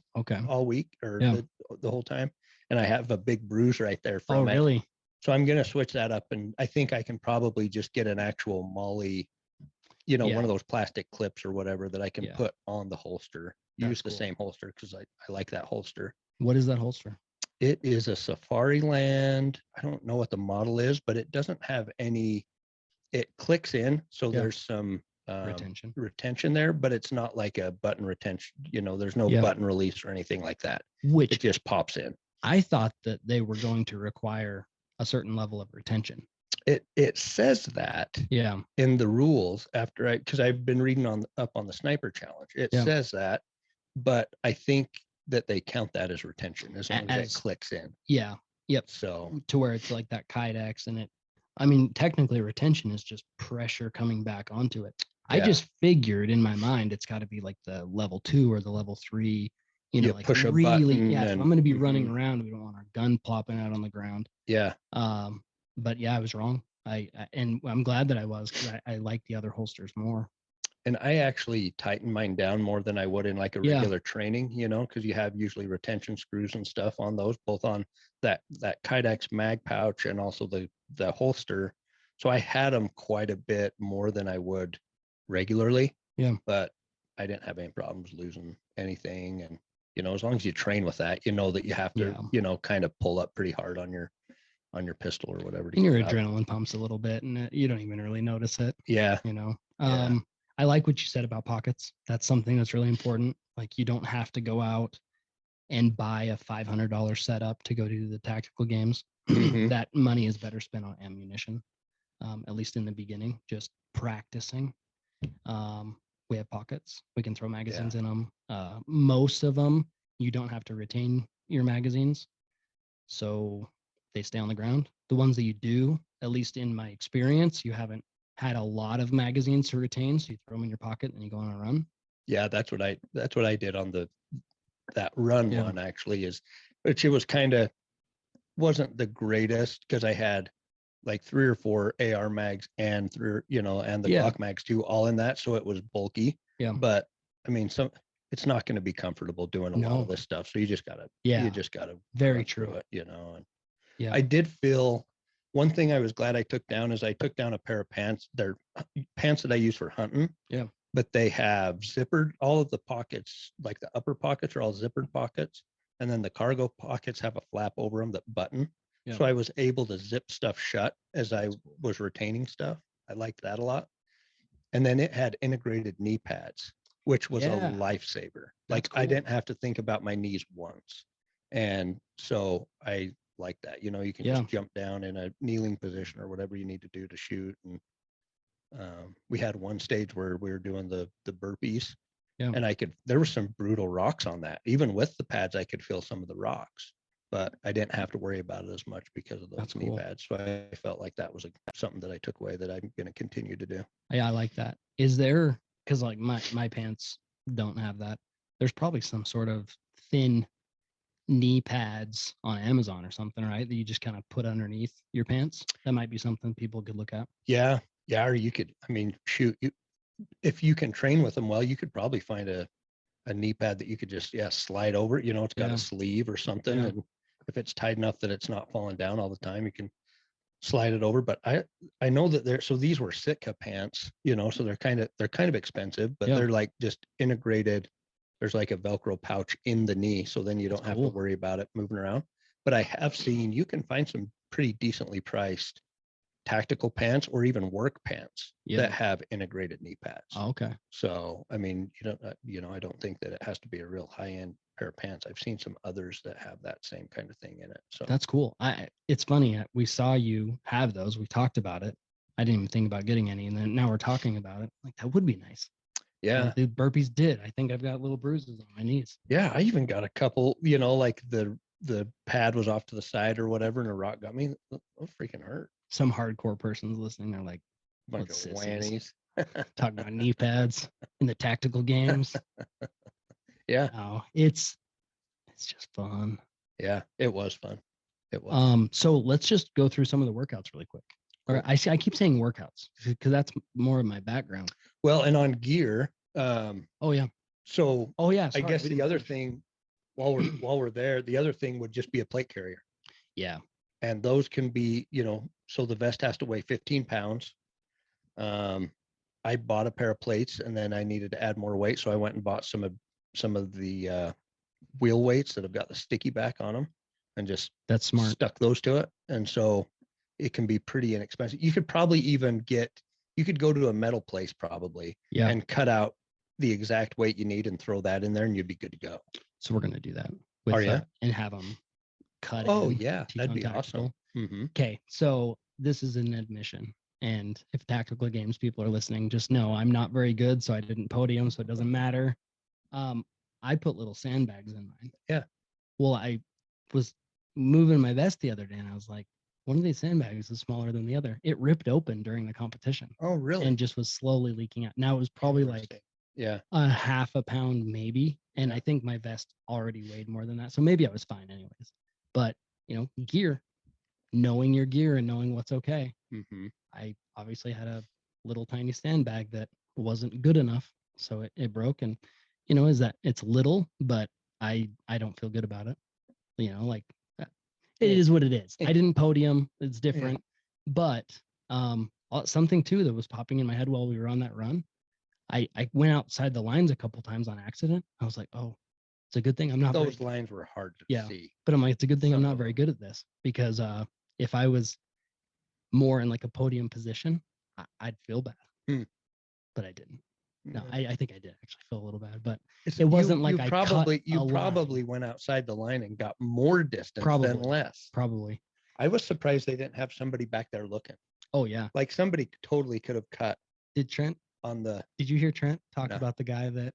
week or Yeah. the whole time. And I have a big bruise right there Oh, from it. really? So I'm going to switch that up. And I think I can probably just get an actual Molly, you know, Yeah. one of those plastic clips or whatever that I can Yeah. put on the holster. That's Use the cool. same holster because I like that holster. What is that holster? It is a Safariland. I don't know what the model is, but it doesn't have any, it clicks in. So Yeah. there's some Retention. there, but it's not like a button retention. You know, there's no Yeah. button release or anything like that. Which It just pops in. I thought that they were going to require a certain level of retention. It says that Yeah. in the rules after because I've been reading up on the sniper challenge. It Yeah. says that, but I think that they count that as retention as long as it clicks in. Yeah. Yep. So to where it's like that Kydex and it, I mean, technically retention is just pressure coming back onto it. I Yeah. just figured in my mind it's got to be like the level 2 or the level 3, you know, You like push a really, button yeah. If and- I'm going to be running around, we don't want our gun plopping out on the ground. yeah. But yeah, I was wrong. And I'm glad that I was because I like the other holsters more. And I actually tighten mine down more than I would in like a Yeah. regular training, you know, because you have usually retention screws and stuff on those, both on that Kydex mag pouch and also the holster. So I had them quite a bit more than I would regularly. Yeah. But I didn't have any problems losing anything. And, you know, as long as you train with that, you know that you have to, Yeah. you know, kind of pull up pretty hard on your pistol or whatever. And your adrenaline pumps a little bit and you don't even really notice it. Yeah. You know, Yeah. I like what you said about pockets. That's something that's really important. Like you don't have to go out and buy a $500 setup to go to the tactical games. Mhm. That money is better spent on ammunition, at least in the beginning, just practicing. We have pockets. We can throw magazines in them. Most of them, you don't have to retain your magazines. So they stay on the ground. The ones that you do, at least in my experience, you haven't had a lot of magazines to retain, so you throw them in your pocket and you go on a run. Yeah, that's what I did on that run Yeah. one actually, is which it was kind of wasn't the greatest because I had like 3 or 4 AR mags and and the Yeah. Glock mags too, all in that. So it was bulky. Yeah. But I mean, it's not going to be comfortable doing a lot No. of this stuff. So you just gotta Yeah. Very crush through true. it, And Yeah. I did feel one thing I was glad I took down is I took down a pair of pants. They're pants that I use for hunting. Yeah. But they have zippered, all of the pockets, like the upper pockets are all zippered pockets. And then the cargo pockets have a flap over them that button. Yeah. So I was able to zip stuff shut as I was retaining stuff. I liked that a lot. And then it had integrated knee pads, which was a Yeah. lifesaver. That's Like I cool. didn't have to think about my knees once. And so I like that. You can Yeah. just jump down in a kneeling position or whatever you need to do to shoot. And we had one stage where we were doing the burpees. Yeah. And there were some brutal rocks on that. Even with the pads, I could feel some of the rocks, but I didn't have to worry about it as much because of those That's knee cool. pads. So I felt like that was something that I took away that I'm going to continue to do. Yeah, I like that. Is there, because like my pants don't have that. There's probably some sort of thin knee pads on Amazon or something, right? That you just kind of put underneath your pants. That might be something people could look at. Yeah. Yeah. Or you could, I mean, shoot, if you can train with them well, you could probably find a knee pad that you could just, slide over. It's got Yeah. a sleeve or something. Yeah. And if it's tight enough that it's not falling down all the time, you can slide it over. But I know that so these were Sitka pants, so they're kind of expensive, but Yeah. they're like just integrated. There's like a Velcro pouch in the knee. So then you That's don't have cool. to worry about it moving around. But I have seen, you can find some pretty decently priced tactical pants or even work pants Yeah. that have integrated knee pads. Oh, okay. So, I mean, I don't think that it has to be a real high end pair of pants. I've seen some others that have that same kind of thing in it. So That's cool. It's funny. We saw you have those. We talked about it. I didn't even think about getting any, and then now we're talking about it. Like that would be nice. yeah. Like the burpees did. I think I've got little bruises on my knees. Yeah, I even got a couple, like the pad was off to the side or whatever, and a rock got me. That freaking hurt. Some hardcore persons listening, they're like, Bunch "What of sissies?" whammies. Talking about knee pads in the tactical games. Yeah, No, it's just fun. yeah, it was fun. It was. So let's just go through some of the workouts really quick. Or Cool. I keep saying workouts because that's more of my background. Well, and on gear, Oh yeah. so Oh yeah. I sorry, guess we the didn't other finish. thing, while we're there, the other thing would just be a plate carrier. Yeah. And those can be, so the vest has to weigh 15 pounds. I bought a pair of plates and then I needed to add more weight. So I went and bought some of the wheel weights that have got the sticky back on them and just That's smart. stuck those to it. And so it can be pretty inexpensive. You could probably even you could go to a metal place probably Yeah. and cut out the exact weight you need and throw that in there and you'd be good to go. So we're gonna do that with Are ya? and have them cut. Oh in yeah, that'd Teton be Tactical. awesome. Mm-hmm. Okay, so this is an admission. And if tactical games people are listening, just know I'm not very good, so I didn't podium, so it doesn't matter. I put little sandbags in mine. Yeah. Well, I was moving my vest the other day, and I was like, one of these sandbags is smaller than the other. It ripped open during the competition Oh really? and just was slowly leaking out. Now it was probably like yeah. a half a pound maybe, and I think my vest already weighed more than that, so maybe I was fine anyways. But gear, knowing your gear and knowing what's okay. Mm-hmm. I obviously had a little tiny sandbag that wasn't good enough, so it broke. And is that it's little, but I don't feel good about it. Like it is what it is. I didn't podium. It's different, but something too that was popping in my head while we were on that run. I went outside the lines a couple times on accident. I was like, oh, it's a good thing I'm not. Those lines were hard to see. But I'm like, it's a good thing I'm Some not of very good at this because if I was more in like a podium position, I'd feel bad. But I didn't. No, I think I did actually feel a little bad, but it wasn't like I probably went outside the line and got more distance than less. Probably. I was surprised they didn't have somebody back there looking. Oh yeah. Like somebody totally could have cut. Did Trent on the? Did you hear Trent talk about the guy that?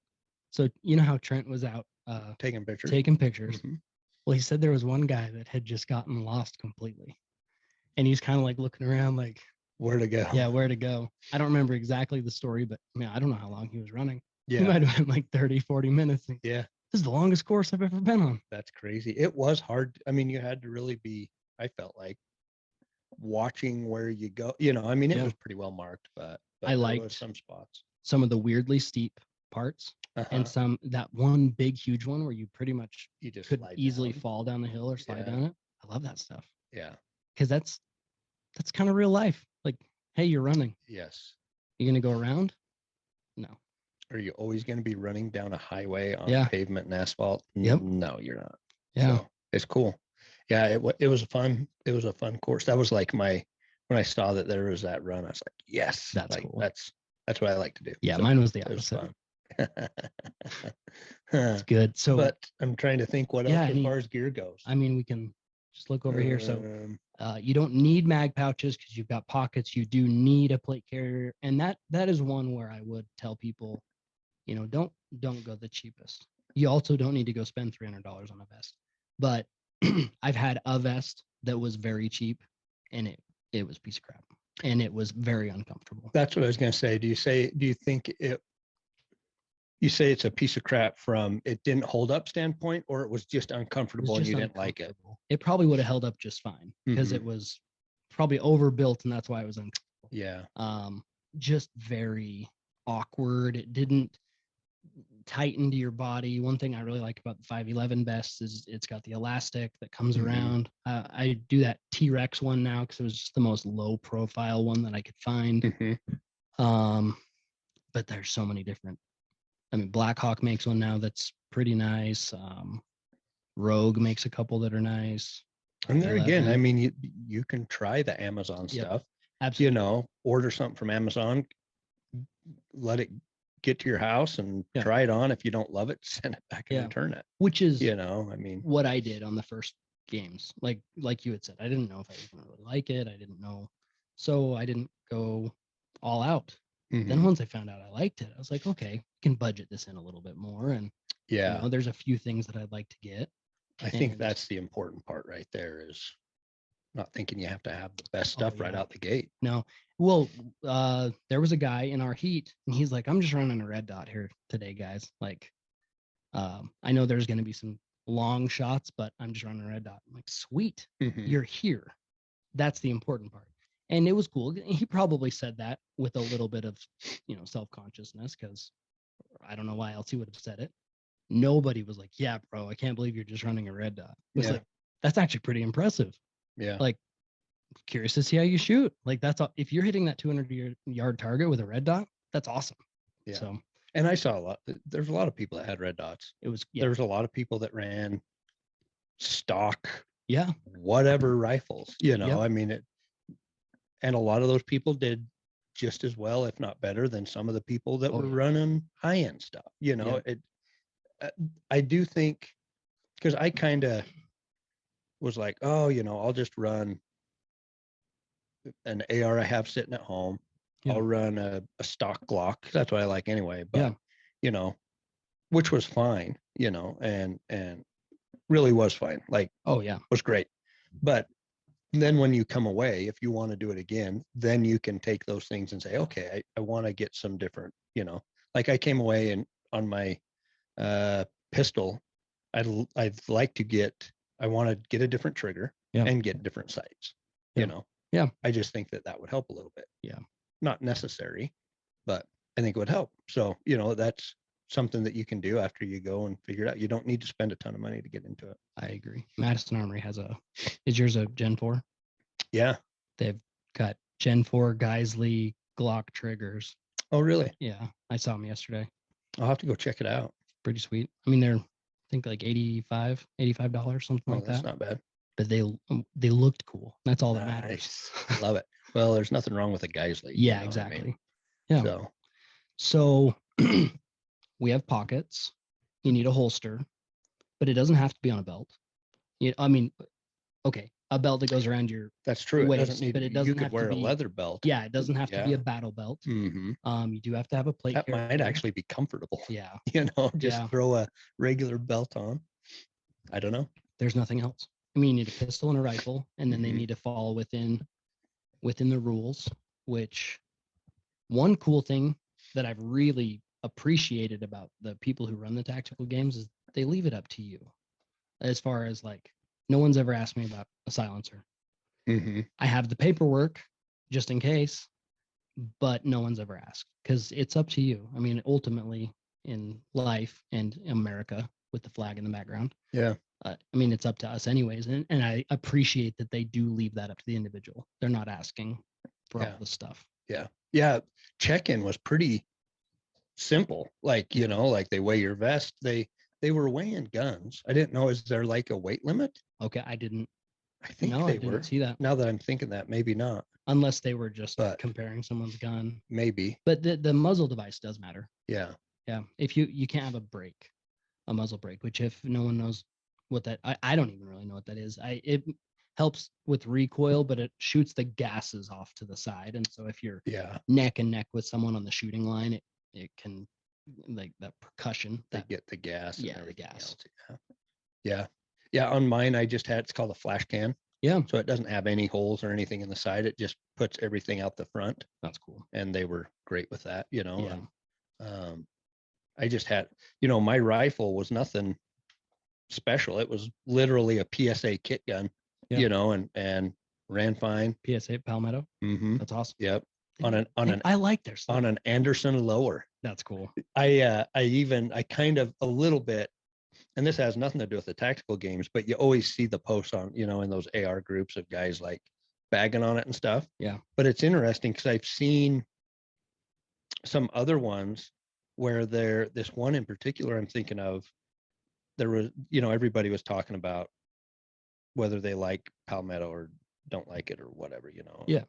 So you know how Trent was out taking pictures. Taking pictures. Mm-hmm. Well, he said there was one guy that had just gotten lost completely, and he's kind of like looking around like, Where to go? yeah, where to go. I don't remember exactly the story, but man, I don't know how long he was running. He Yeah. might have been like 30, 40 minutes. Yeah. This is the longest course I've ever been on. That's crazy. It was hard. I mean, you had to really be, I felt like, watching where you go. I mean, it Yeah. was pretty well marked, but I there was liked some spots. some of the weirdly steep parts Uh-huh. and that one big, huge one where you pretty much You just could slide easily down. fall down the hill or slide Yeah. down it. I love that stuff Yeah. because that's kind of real life. Like, hey, you're running. Yes. You gonna go around? No. Are you always going to be running down a highway on Yeah. pavement and asphalt? Yep. No, you're not. Yeah. So it's cool. Yeah, it was a fun course. That was like when I saw that there was that run, I was like, yes, That's like cool. that's what I like to do. Yeah, So mine was the it was opposite. fun. It's good. So, but I'm trying to think what Yeah, else as any- far as gear goes. I mean, we can just look over here. So, Um, you don't need mag pouches because you've got pockets. You do need a plate carrier, and that is one where I would tell people, don't go the cheapest. You also don't need to go spend $300 on a vest. But I've had a vest that was very cheap, and it was a piece of crap, and it was very uncomfortable. that's what I was going to say. Do you think you say it's a piece of crap from it didn't hold up standpoint, or it was just It was uncomfortable and just you didn't like it? uncomfortable. It probably would have held up just fine because Mhm. it was probably overbuilt, and that's why it was uncomfortable. Yeah. Just very awkward. It didn't tighten to your body. One thing I really like about the 511 vest is it's got the elastic that comes Mhm. around. I do that T-Rex one now because it was just the most low profile one that I could find. Mhm. But there's so many different. I mean, Blackhawk makes one now that's pretty nice. Rogue makes a couple that are nice. And there again, 11. I mean, you can try the Amazon Yep. stuff. Absolutely. Order something from Amazon, let it get to your house and Yeah. try it on. If you don't love it, send it back and Yeah. return it. Which is I mean, what I did on the first games. Like you had said, I didn't know if I was going to really like it. I didn't know, so I didn't go all out. Then mhm. once I found out I liked it, I was like, okay, I can budget this in a little bit more, and Yeah, there's a few things that I'd like to get. I think and- that's the important part right there is not thinking you have to have the best Oh, stuff right yeah. out the gate. No, well, there was a guy in our heat, and he's like, I'm just running a red dot here today, guys. Like, I know there's going to be some long shots, but I'm just running a red dot. I'm like, sweet, Mhm. you're here. That's the important part. And it was cool. He probably said that with a little bit of, self-consciousness, because I don't know why else he would have said it. Nobody was like, yeah, bro, I can't believe you're just running a red dot. It was Yeah. like, that's actually pretty impressive. Yeah. Like, curious to see how you shoot. Like, that's all. If you're hitting that 200-yard target with a red dot, that's awesome. Yeah. So And I saw there's a lot of people that had red dots. it was, There was a lot of people that ran stock, yeah, whatever rifles, Yep. I mean, and a lot of those people did just as well, if not better than some of the people that Oh, were yeah. running high end stuff. Yeah. I do think, because I kind of was like, oh, I'll just run an AR I have sitting at home. Yeah. I'll run a stock Glock. That's what I like anyway. But, Yeah. Which was fine, and really was fine. Like, Oh yeah. was great. But then when you come away, if you want to do it again, then you can take those things and say, okay, I want to get some different, like I came away and on my pistol, I'd like to I want to get a different trigger Yeah. and get different sights, Yeah. Yeah. I just think that would help a little bit. Yeah. Not necessary, but I think it would help. So, that's something that you can do after you go and figure it out. You don't need to spend a ton of money to get into it. I agree. Madison Armory is yours a Gen 4? Yeah. They've got Gen 4 Geisley Glock triggers. Oh, really? Yeah. I saw them yesterday. I'll have to go check it out. Pretty sweet. I mean, they're, I think like $85, something Oh, like that's that. not bad. But they looked cool. That's all that matters. Nice. Love it. Well, there's nothing wrong with a Geisley. Yeah, what I mean? exactly. Yeah. So, We have pockets. You need a holster, but it doesn't have to be on a belt. I mean, okay, a belt that goes around your that's true. It waist, doesn't need. but it You doesn't could have to wear a be- leather belt. yeah, it doesn't have to be Yeah. a battle belt. Hmm. You do have to have a plate That carrier. might actually be comfortable. Yeah, Just Yeah. throw a regular belt on. I don't know. there's nothing else. I mean, you need a pistol and a rifle, and then they Mhm. need to fall within the rules. Which one cool thing that I've really appreciated about the people who run the tactical games is they leave it up to you. As far as like, no one's ever asked me about a silencer. Mhm. I have the paperwork just in case, but no one's ever asked because it's up to you. I mean, ultimately in life and America with the flag in the background, Yeah. I mean, it's up to us anyways. And I appreciate that they do leave that up to the individual. They're not asking for Yeah. all the stuff. Yeah. Yeah. Check-in was pretty simple. Like, like they weigh your vest. They were weighing guns. I didn't know, is there like a weight limit? Okay. I didn't I think know. I they didn't were. see that Now that I'm thinking that, maybe not, unless they were just but comparing someone's gun. maybe. But the muzzle device does matter. Yeah. Yeah. If you can't have a muzzle brake, which if no one knows what that, I don't even really know what that is. It helps with recoil, but it shoots the gases off to the side. And so if you're Yeah. neck and neck with someone on the shooting line, it can, like that percussion, They that get the gas and yeah, the everything gas. else. Yeah. Yeah. Yeah. On mine, I just had, it's called a flash can. Yeah, So it doesn't have any holes or anything in the side. It just puts everything out the front. that's cool. And they were great with that, Yeah. and I just had, my rifle was nothing special. It was literally a PSA kit gun, Yeah. and ran fine. PSA Palmetto. Mm-hmm. That's awesome. Yep. On I like their stuff. an Anderson lower. That's cool. I kind of a little bit, and this has nothing to do with the tactical games, but you always see the posts on, in those AR groups of guys like bagging on it and stuff. Yeah. But it's interesting because I've seen some other ones where this one in particular I'm thinking of, there was, everybody was talking about whether they like Palmetto or don't like it or whatever. Yeah.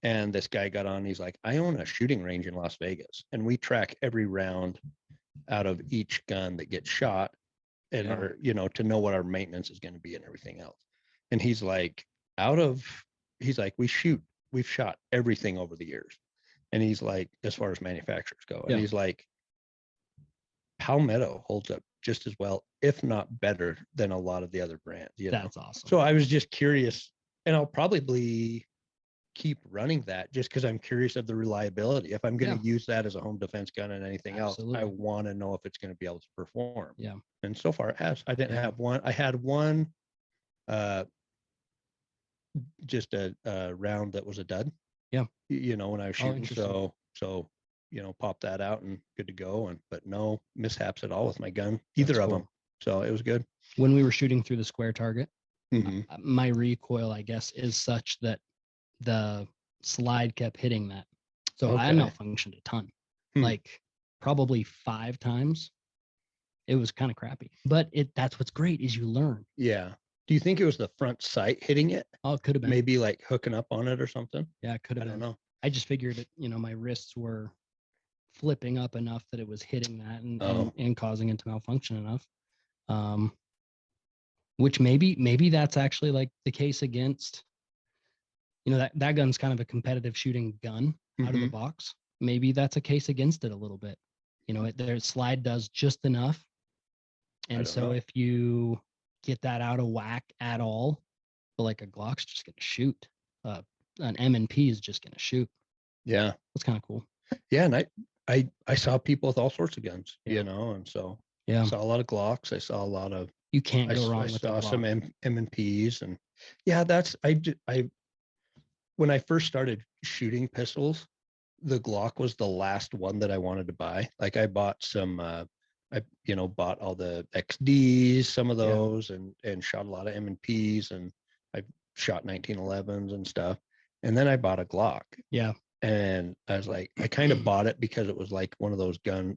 And this guy got on, he's like, I own a shooting range in Las Vegas and we track every round out of each gun that gets shot and Yeah. our, to know what our maintenance is going to be and everything else. And he's like, we've shot everything over the years. And he's like, as far as manufacturers go, and Yeah. he's like, Palmetto holds up just as well, if not better than a lot of the other brands, That's awesome. So I was just curious, and I'll probably keep running that just because I'm curious of the reliability. If I'm going to use that as a home defense gun and anything else, I want to know if it's going to be able to perform. Yeah. And so far it has. I didn't have one. I had one, just a round that was a dud. Yeah. When I was shooting. So pop that out and good to go. But no mishaps at all with my gun, either of them. So it was good. When we were shooting through the square target, my recoil, I guess, is such that the slide kept hitting that. So I malfunctioned a ton, like probably 5 times. It was kind of crappy, but that's what's great is you learn. Yeah. Do you think it was the front sight hitting it? Oh, it could have been. Maybe like hooking up on it or something. Yeah, it could have been. I don't know. I just figured it, my wrists were flipping up enough that it was hitting that and causing it to malfunction enough. Which maybe that's actually like the case against, that gun's kind of a competitive shooting gun out of the box. Maybe that's a case against it a little bit. Their slide does just enough. And so if you get that out of whack at all, but like a Glock's just going to shoot. An M&P is just going to shoot. Yeah. That's kind of cool. Yeah. And I saw people with all sorts of guns, and so I saw a lot of Glocks. I saw a lot of, you can't go wrong with saw some M&Ps and when I first started shooting pistols, the Glock was the last one that I wanted to buy. Like I bought some, I bought all the XDs, some of those, and shot a lot of M&Ps, and I shot 1911s and stuff. And then I bought a Glock. Yeah. And I was like, I kind of bought it because it was like one of those gun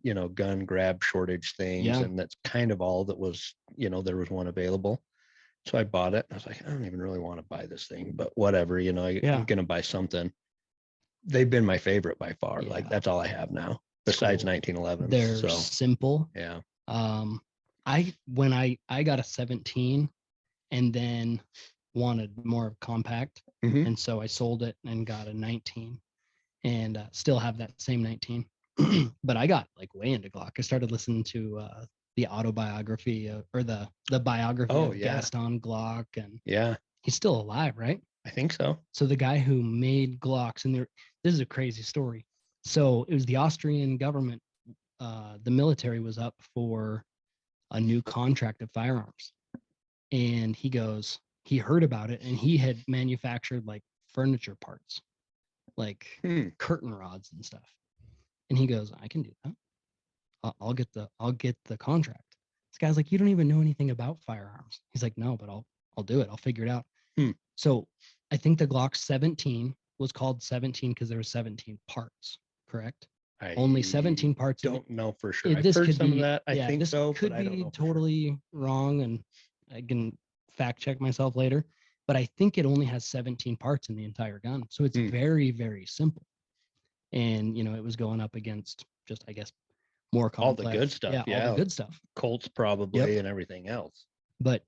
grab shortage things. Yeah. And that's kind of all that was, there was one available. So I bought it. I was like, I don't even really want to buy this thing, but whatever, I'm going to buy something. They've been my favorite by far. Like that's all I have now besides 1911. They're simple. Yeah. When I got a 17 and then wanted more compact. And so I sold it and got a 19 and still have that same 19. But I got like way into Glock. I started listening to the autobiography or the biography Oh, of yeah. Gaston Glock, and Yeah, he's still alive, right? I think so. So the guy who made Glocks, and this is a crazy story. So it was the Austrian government, the military was up for a new contract of firearms, and he heard about it, and he had manufactured like furniture parts, like curtain rods and stuff. And he goes, I can do that. I'll get the contract. This guy's like, you don't even know anything about firearms. He's like, no, but I'll do it. I'll figure it out. So I think the Glock 17 was called 17 because there were 17 parts, correct? Only 17 parts. Don't know for sure. I've This heard could some be, of that. I yeah, think this so, could but I don't be know for sure. totally wrong, and I can fact check myself later. But I think it only has 17 parts in the entire gun, so it's very, very simple. And it was going up against just, I guess, more All complex. the good stuff. Yeah, all the good stuff. Colts probably and everything else. But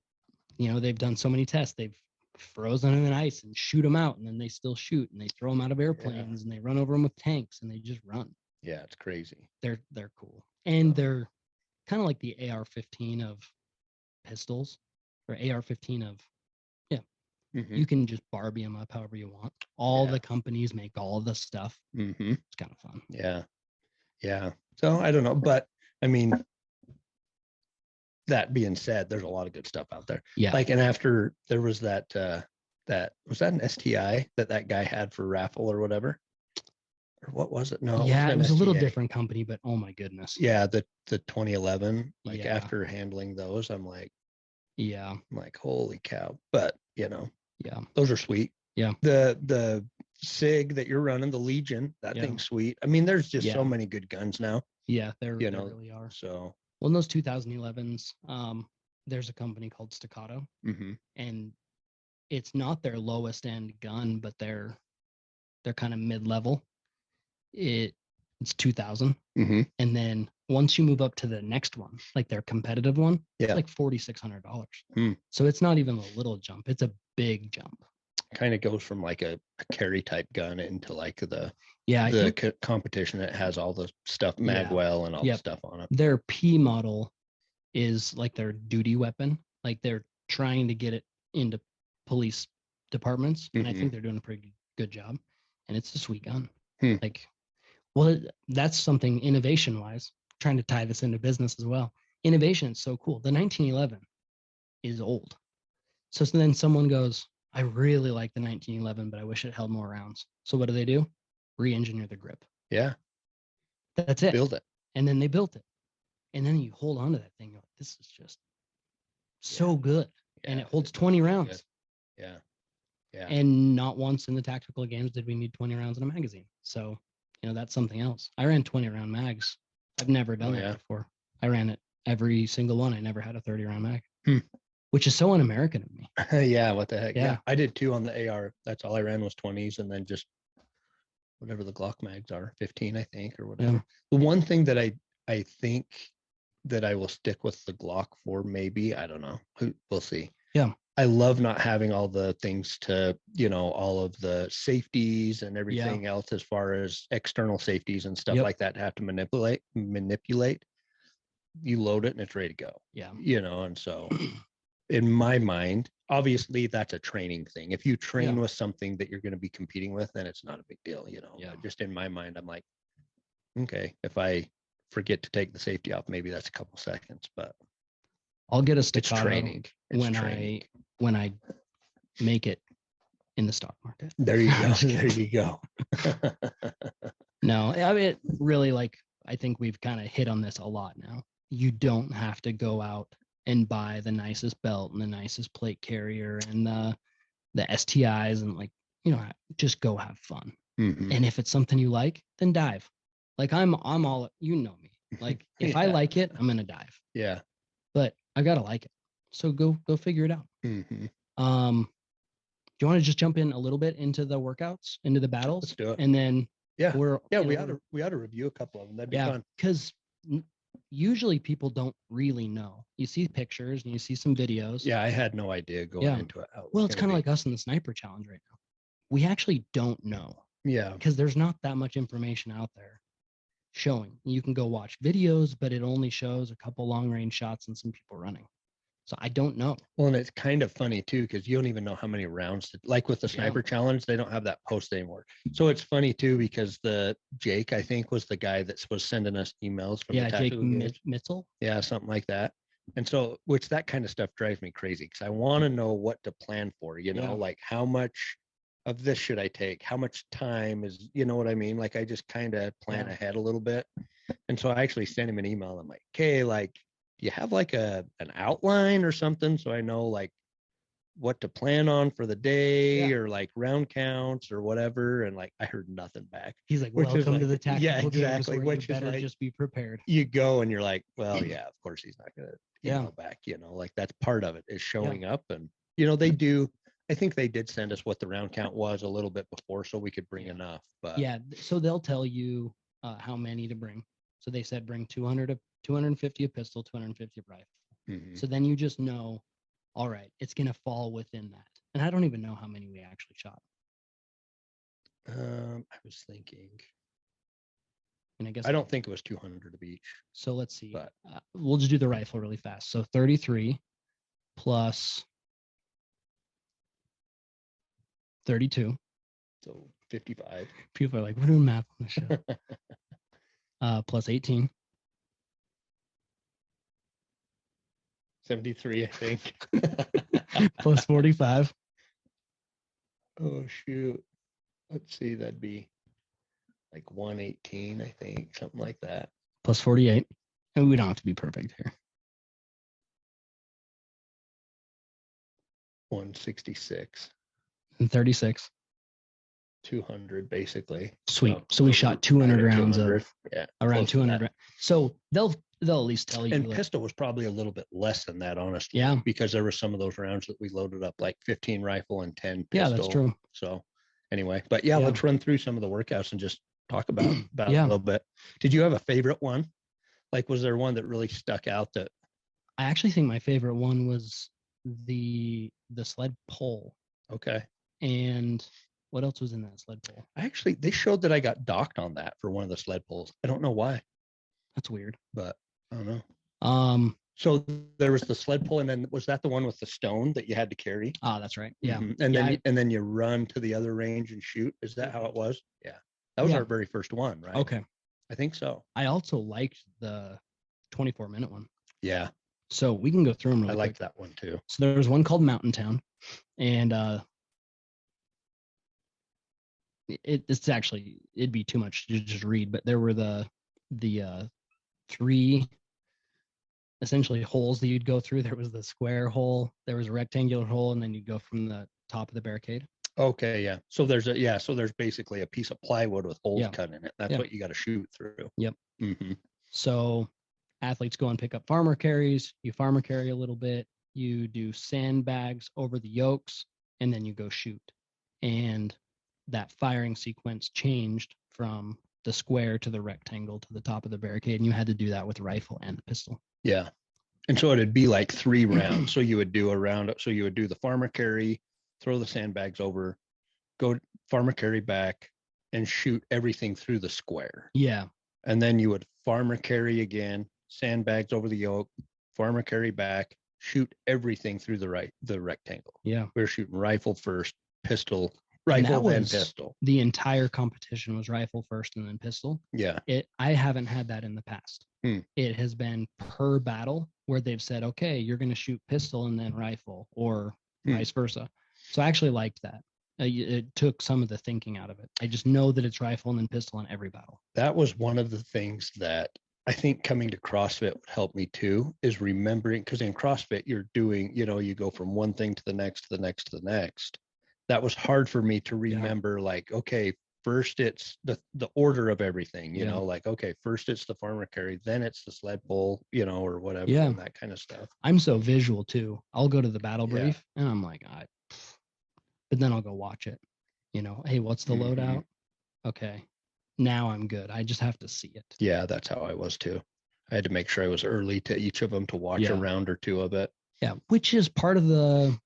they've done so many tests. They've frozen them in ice and shoot them out, and then they still shoot, and they throw them out of airplanes, and they run over them with tanks, and they just run. Yeah, it's crazy. They're cool, and they're kind of like the AR-15 of pistols, or AR-15 of you can just Barbie them up however you want. All the companies make all the stuff. It's kind of fun. Yeah. So I don't know, but I mean, that being said, there's a lot of good stuff out there. Yeah. Like, and after there was that was that an STI that guy had for raffle or whatever, or what was it? No, it was a little different company, but oh my goodness. Yeah, the 2011. Like after handling those, I'm like, holy cow! But those are sweet. Yeah. The SIG that you're running, the Legion, that thing's sweet. I mean, there's just so many good guns now. Yeah, there really are. So, well, in those 2011s, there's a company called Staccato, and it's not their lowest end gun, but they're kind of mid-level. It's 2000, and then once you move up to the next one, like their competitive one, it's like $4,600. So it's not even a little jump; it's a big jump. Kind of goes from like a carry type gun into like the competition that has all the stuff, magwell and all the stuff on it. Their P model is like their duty weapon. Like they're trying to get it into police departments, and I think they're doing a pretty good job. And it's a sweet gun. Like, well, that's something innovation wise. Trying to tie this into business as well. Innovation is so cool. The 1911 is old. So then someone goes, I really like the 1911, but I wish it held more rounds. So what do? Re-engineer the grip. Yeah. That's it. Build it. And then they built it. And then you hold on to that thing. You're like, this is just so good. And it holds 20 rounds. Yeah. And not once in the tactical games did we need 20 rounds in a magazine. So, that's something else. I ran 20 round mags. I've never done that before. I ran it every single one. I never had a 30 round mag. Which is so un-American of me. Yeah, what the heck? Yeah, I did too on the AR. That's all I ran was 20s, and then just whatever the Glock mags are, 15, I think, or whatever. The one thing that I think that I will stick with the Glock for, maybe, I don't know. We'll see. Yeah. I love not having all the things to, all of the safeties and everything else as far as external safeties and stuff like that to have to manipulate. You load it and it's ready to go. Yeah. And so in my mind, obviously that's a training thing. If you train with something that you're going to be competing with, then it's not a big deal, But just in my mind, I'm like, okay, if I forget to take the safety off, maybe that's a couple seconds, but I'll get a Staccato it's training. when I make it in the stock market. There you go. There you go. No, I mean, really, like, I think we've kind of hit on this a lot now. You don't have to go out and buy the nicest belt and the nicest plate carrier and the STIs and just go have fun. And if it's something you like, then dive. Like I'm all, me. Like if I like it, I'm gonna dive. Yeah. But I gotta like it. So go figure it out. Do you want to just jump in a little bit into the workouts, into the battles? Let's do it. And then we ought to review a couple of them. That'd be fun. Because usually people don't really know. You see pictures and you see some videos. Yeah, I had no idea going into it. Well, it's kind of like us in the sniper challenge right now. We actually don't know. Yeah. Because there's not that much information out there. showing. You can go watch videos, but it only shows a couple long range shots and some people running. So I don't know. Well, and it's kind of funny too, because you don't even know how many rounds. Like with the Yeah. sniper challenge, they don't have that post anymore. So it's funny too, because the Jake, I think, was the guy that was sending us emails from Yeah, the Jake tactical guys. Mitzel. Yeah, something like that. And so, which that kind of stuff drives me crazy because I want to know what to plan for, Yeah. like how much of this should I take? How much time is, you know what I mean? Like I just kind of plan Yeah. ahead a little bit. And so I actually sent him an email. I'm like, okay, like, do you have like an outline or something so I know like what to plan on for the day Yeah. or like round counts or whatever? And like I heard nothing back. He's like, Which is welcome to like- the yeah, tactical games exactly, where which you is better like- just be prepared. You go and you're like, well, yeah, of course he's not gonna Yeah. email back, like that's part of it is showing up. And they do, I think they did send us what the round count was a little bit before so we could bring Yeah. enough. But Yeah. So they'll tell you how many to bring. So they said bring 250 a pistol, 250 a rifle. mhm. So then you just know, all right, it's going to fall within that. And I don't even know how many we actually shot. I was thinking, And I guess I don't think it was 200 of each. so. Let's see. But We'll just do the rifle really fast. So 33 plus 32. so 55. People are like, we're doing math on the show. Plus 18. 73, I think. Plus 45. Oh shoot. Let's see, that'd be like 118, I think, something like that. Plus 48. And we don't have to be perfect here. 166. And 36. 200 basically. Sweet. So we shot 200 rounds of yeah, around close to 200. that. So they'll at least tell you. And like, pistol was probably a little bit less than that, honestly. Yeah. Because there were some of those rounds that we loaded up like 15 rifle and 10 pistol. Yeah, that's true. So anyway, but yeah, Yeah. let's run through some of the workouts and just talk about it Yeah. a little bit. Did you have a favorite one? Like, was there one that really stuck out that? I actually think my favorite one was the sled pole. Okay. And what else was in that sled pole? They showed that I got docked on that for one of the sled poles. I don't know why, That's weird. but I don't know. So there was the sled pole, and then was that the one with the stone that you had to carry? that's right. Yeah. Mhm. And Yeah, then you run to the other range and shoot. Is that how it was? Yeah. That was Yeah. our very first one, right? Okay. I think so. I also liked the 24-minute one. Yeah. So we can go through them I really liked quick. that one too. So there was one called Mountain Town, and it's actually, it'd be too much to just read, but there were the three essentially holes that you'd go through. There was the square hole, there was a rectangular hole, and then you'd go from the top of the barricade. Okay, yeah. So there's basically a piece of plywood with holes Yeah. cut in it. That's Yeah. what you got to shoot through. Yep. Mm-hmm. So athletes go and pick up farmer carries. You farmer carry a little bit. You do sandbags over the yokes, and then you go shoot. And that firing sequence changed from the square to the rectangle to the top of the barricade, and you had to do that with rifle and the pistol. Yeah. And so it'd be like 3 rounds. So you would do a round. So you would do the farmer carry, throw the sandbags over, go farmer carry back, and shoot everything through the square. Yeah. And then you would farmer carry again, sandbags over the yoke, farmer carry back, shoot everything through the rectangle. Yeah. We were shooting rifle first, pistol, And that rifle, then was- pistol. The entire competition was rifle first and then pistol. Yeah. I haven't had that in the past. Hmm. It has been per battle where they've said, okay, you're going to shoot pistol and then rifle, or vice versa. So I actually liked that. It took some of the thinking out of it. I just know that it's rifle and then pistol in every battle. That was one of the things that I think coming to CrossFit would help me too, is remembering, because in CrossFit you're doing, you go from one thing to the next, to the next, to the next. That was hard for me to remember, like, okay, first it's the order of everything, Yeah. like, okay, first it's the farmer carry, then it's the sled pull, or whatever, Yeah. and that kind of stuff. I'm so visual too. I'll go to the battle Yeah. brief and I'm like, but then I'll go watch it. Hey, what's the Mhm. loadout? Okay, now I'm good. I just have to see it. Yeah, that's how I was too. I had to make sure I was early to each of them to watch Yeah. a round or two of it. Yeah, which is part of the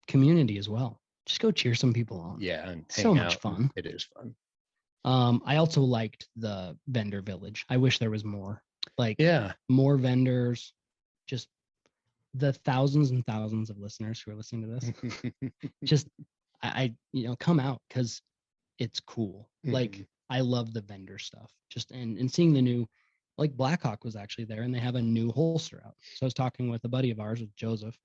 community as well. Just go cheer some people on. Yeah, and So hang much out. fun. It is fun. I also liked the vendor village. I wish there was more, like Yeah. more vendors, just the thousands and thousands of listeners who are listening to this. Just come out because it's cool. Like Mhm. I love the vendor stuff. Just and seeing the new, like Blackhawk was actually there and they have a new holster out. So I was talking with a buddy of ours, with Joseph,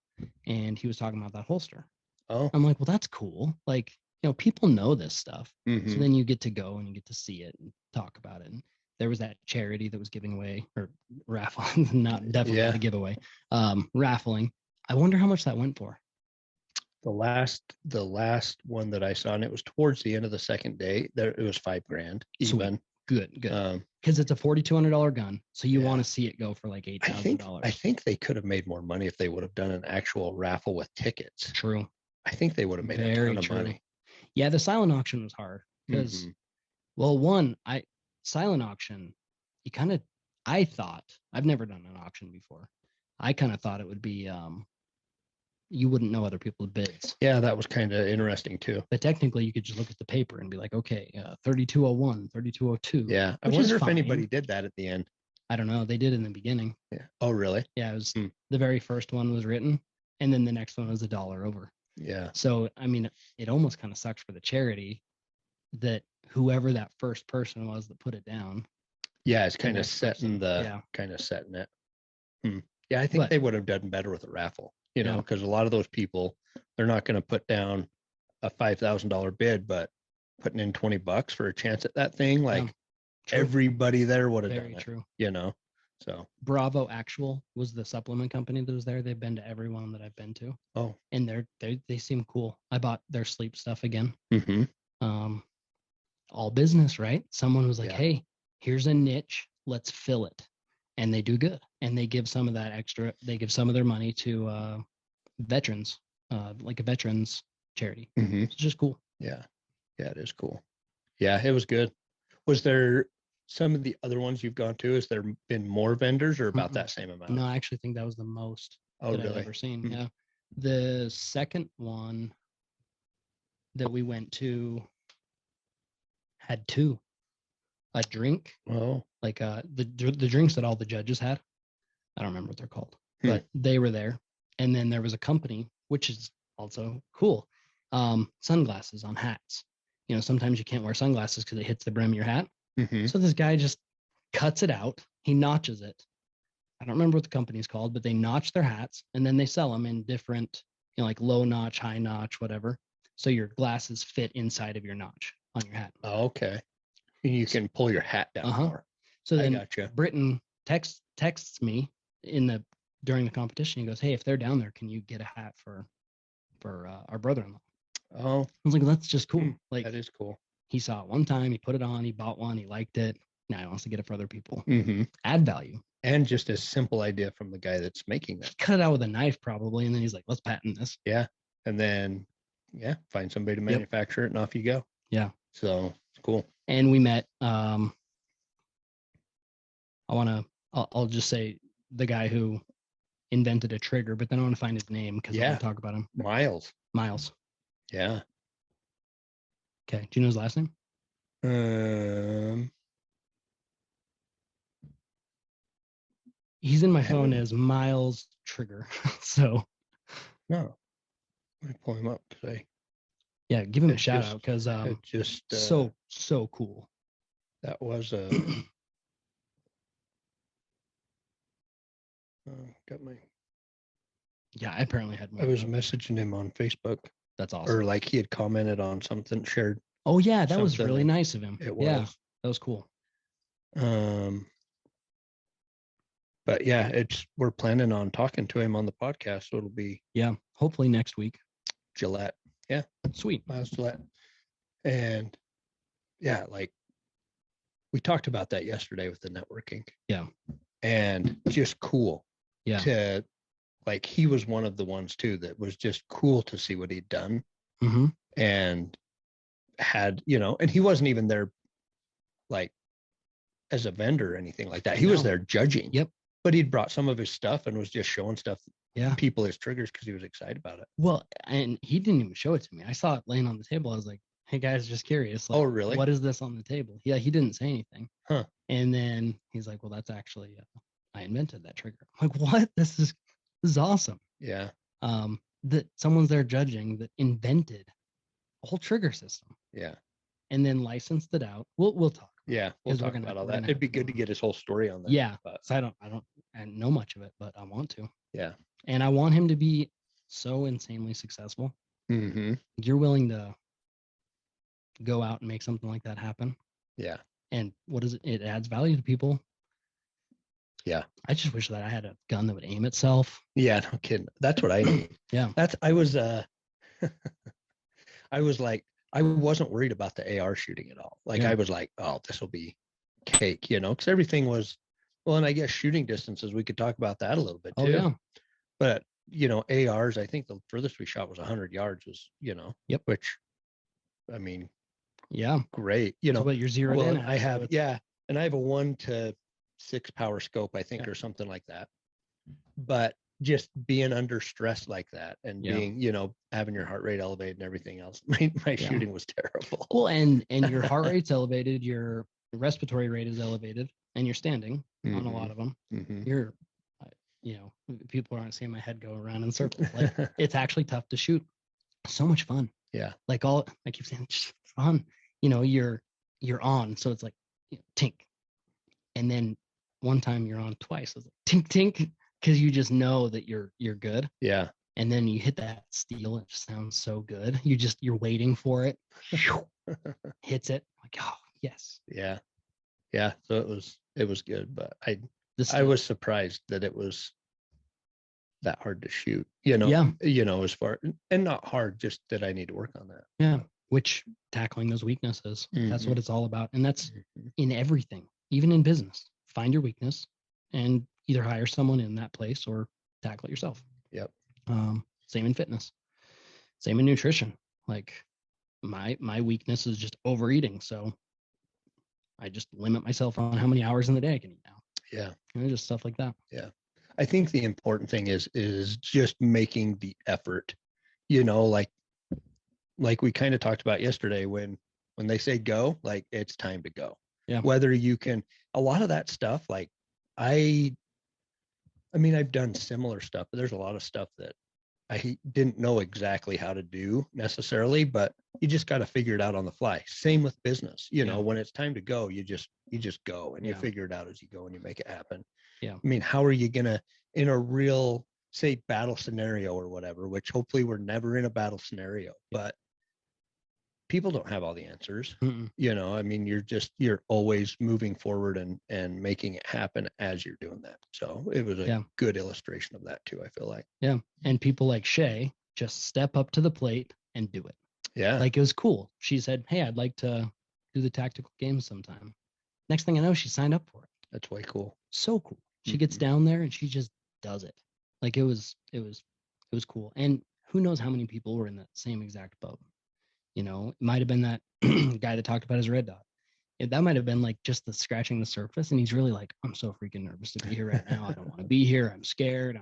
and he was talking about that holster. Oh. I'm like, well, that's cool. Like, people know this stuff. So Mhm. then you get to go and you get to see it and talk about it. And there was that charity that was giving away or raffling, definitely not Yeah. a giveaway, raffling. I wonder how much that went for. The last one that I saw, and it was towards the end of the second day, there it was $5,000 Sweet. even. Good. Because it's a $4,200 gun. So you want Yeah. to see it go for like I $8,000. think they could have made more money if they would have done an actual raffle with tickets. True. I think they would have made a Very ton of true. money. Yeah, the silent auction was hard because, Mhm. well, silent auction, I thought, I've never done an auction before. I kind of thought it would be, you wouldn't know other people's bids. Yeah, that was kind of interesting too. But technically, you could just look at the paper and be like, okay, 3201, 3202. Yeah, I which is wonder if fine. anybody did that at the end. I don't know. They did in the beginning. Yeah. Oh, really? Yeah, it was Hmm. the very first one was written, and then the next one was $1 over. Yeah. So, I mean, it almost kind of sucks for the charity that whoever that first person was that put it down. Yeah, it's the kind of next person. setting it. Yeah, I think But- they would have done better with a raffle, Yeah. because a lot of those people, they're not going to put down a $5,000 bid, but putting in $20 for a chance at that thing, like True. everybody there would have Very done it, true. So, Bravo Actual was the supplement company that was there. They've been to every one that I've been to, oh, and they seem cool. I bought their sleep stuff again. mhm. All business, right? Someone was like, Yeah. hey, here's a niche, let's fill it. And they do good. And they give some of that extra, they give some of their money to veterans, like a veterans charity. Mhm. It's just cool. Yeah, it is cool. Yeah, it was good. Was there some of the other ones you've gone to? Has there been more vendors or about Mm-mm. that same amount? No, I actually think that was the most Oh, that I've really? ever seen. Hmm. Yeah. The second one that we went to had two, a drink, Oh, like the drinks that all the judges had. I don't remember what they're called, Hmm. but they were there. And then there was a company, which is also cool, sunglasses on hats. Sometimes you can't wear sunglasses because it hits the brim of your hat. mhm. So this guy just cuts it out. He notches it. I don't remember what the company's called, but they notch their hats and then they sell them in different, like low notch, high notch, whatever. So your glasses fit inside of your notch on your hat. Oh, okay. You can pull your hat down more. So I then gotcha. Britton texts me during the competition. He goes, hey, if they're down there, can you get a hat for our brother-in-law? Oh, I was like, well, that's just cool. Like that is cool. he saw it one time, he put it on, he bought one, he liked it. Now he wants to get it for other people. Hmm. Add value. And just a simple idea from the guy that's making He that. cut it out with a knife probably, and then he's like, let's patent this. Yeah. And then, find somebody to manufacture it and off you go. Yeah. So it's cool. And we met, I'll just say the guy who invented a trigger, but then I want to find his name because I want to talk about him. Miles. Yeah. Okay. Do you know his last name? He's in my phone as Miles Trigger. So no. Let me pull him up because give him a shout out because so cool. That was got my. Yeah, I apparently had. I was messaging him on Facebook. That's awesome. Or like he had commented on something, shared. Oh yeah, that was something. really nice of him. It was. Yeah, that was cool. But yeah, we're planning on talking to him on the podcast, so it'll be hopefully next week. Gillette. Yeah, sweet. Miles Gillette. And like we talked about that yesterday with the networking. Yeah. And just cool. Yeah. To like he was one of the ones too that was just cool to see what he'd done. Mm-hmm. And had, and he wasn't even there like as a vendor or anything like that. He was there judging. Yep. But he'd brought some of his stuff and was just showing stuff. Yeah. People as triggers because he was excited about it. Well, and he didn't even show it to me. I saw it laying on the table. I was like, hey guys, just curious. Like, Oh, really? what is this on the table? Yeah, he didn't say anything. Huh. And then he's like, well, that's actually, I invented that trigger. I'm like, what? This is awesome. Yeah. That someone's there judging that invented a whole trigger system Yeah. and then licensed it out. We'll talk. Yeah. We'll 'Cause we're talk gonna- about all we're that. gonna It'd have be to good go to get his whole story on that. Yeah. But So I don't know much of it, but I want to. yeah. And I want him to be so insanely successful. Mm-hmm. You're willing to go out and make something like that happen. Yeah. And what is it? It adds value to people. Yeah. I just wish that I had a gun that would aim itself. Yeah. No kidding. That's what I need. Yeah. I was I was like, I wasn't worried about the AR shooting at all. Like Yeah. I was like, oh, this will be cake, you know, because everything was, well, and I guess shooting distances, we could talk about that a little bit too. Oh yeah. But, you know, ARs, I think the furthest we shot was 100 yards was, you know, Yep. which, I mean, Yeah. great, you So know, what you're zeroed well, in and at, I so have, it's- yeah, and I have a 1-to-6 power scope, I think, Yeah. or something like that. But just being under stress like that and Yeah. being, you know, having your heart rate elevated and everything else, my Yeah. shooting was terrible. Well, and your heart rate's elevated, your respiratory rate is elevated, and you're standing on a lot of them. Mm-hmm. You're, you know, people aren't seeing my head go around in circles. Like it's actually tough to shoot. So much fun. Yeah. Like all I keep saying, just fun. You know, you're on, so it's like tink, and then one time you're on twice. It's like tink tink because you just know that you're good. Yeah. And then you hit that steel. It just sounds so good. You're waiting for it. Hits it. Like, oh yes. Yeah. Yeah. So it was good, but I steel. was surprised that it was that hard to shoot, you know, Yeah. you know, as far, and not hard, just that I need to work on that. Yeah. Which tackling those weaknesses. That's what it's all about. And that's in everything, even in business. Find your weakness and either hire someone in that place or tackle it yourself. Yep. Same in fitness, same in nutrition. Like my weakness is just overeating. So I just limit myself on how many hours in the day I can eat now. Yeah. You know, just stuff like that. Yeah. I think the important thing is just making the effort, you know, like we kind of talked about yesterday when they say go, like it's time to go. Yeah. Whether you can, a lot of that stuff, like I mean, I've done similar stuff, but there's a lot of stuff that I didn't know exactly how to do necessarily, but you just got to figure it out on the fly. Same with business, you know, when it's time to go, you just go and you figure it out as you go and you make it happen. Yeah. I mean, how are you going to, in a real, say, battle scenario or whatever, which hopefully we're never in a battle scenario, but people don't have all the answers. Mm-mm. You know, I mean, you're always moving forward and making it happen as you're doing that. So it was a good illustration of that too, I feel like. Yeah. And people like Shay just step up to the plate and do it. Yeah. Like it was cool. She said, hey, I'd like to do the tactical games sometime. Next thing I know, she signed up for it. That's way cool. So cool. She gets down there and she just does it. Like it was cool. And who knows how many people were in that same exact boat. You know, it might have been that guy that talked about his red dot. That might have been like just the scratching the surface. And he's really like, I'm so freaking nervous to be here right now. I don't want to be here. I'm scared.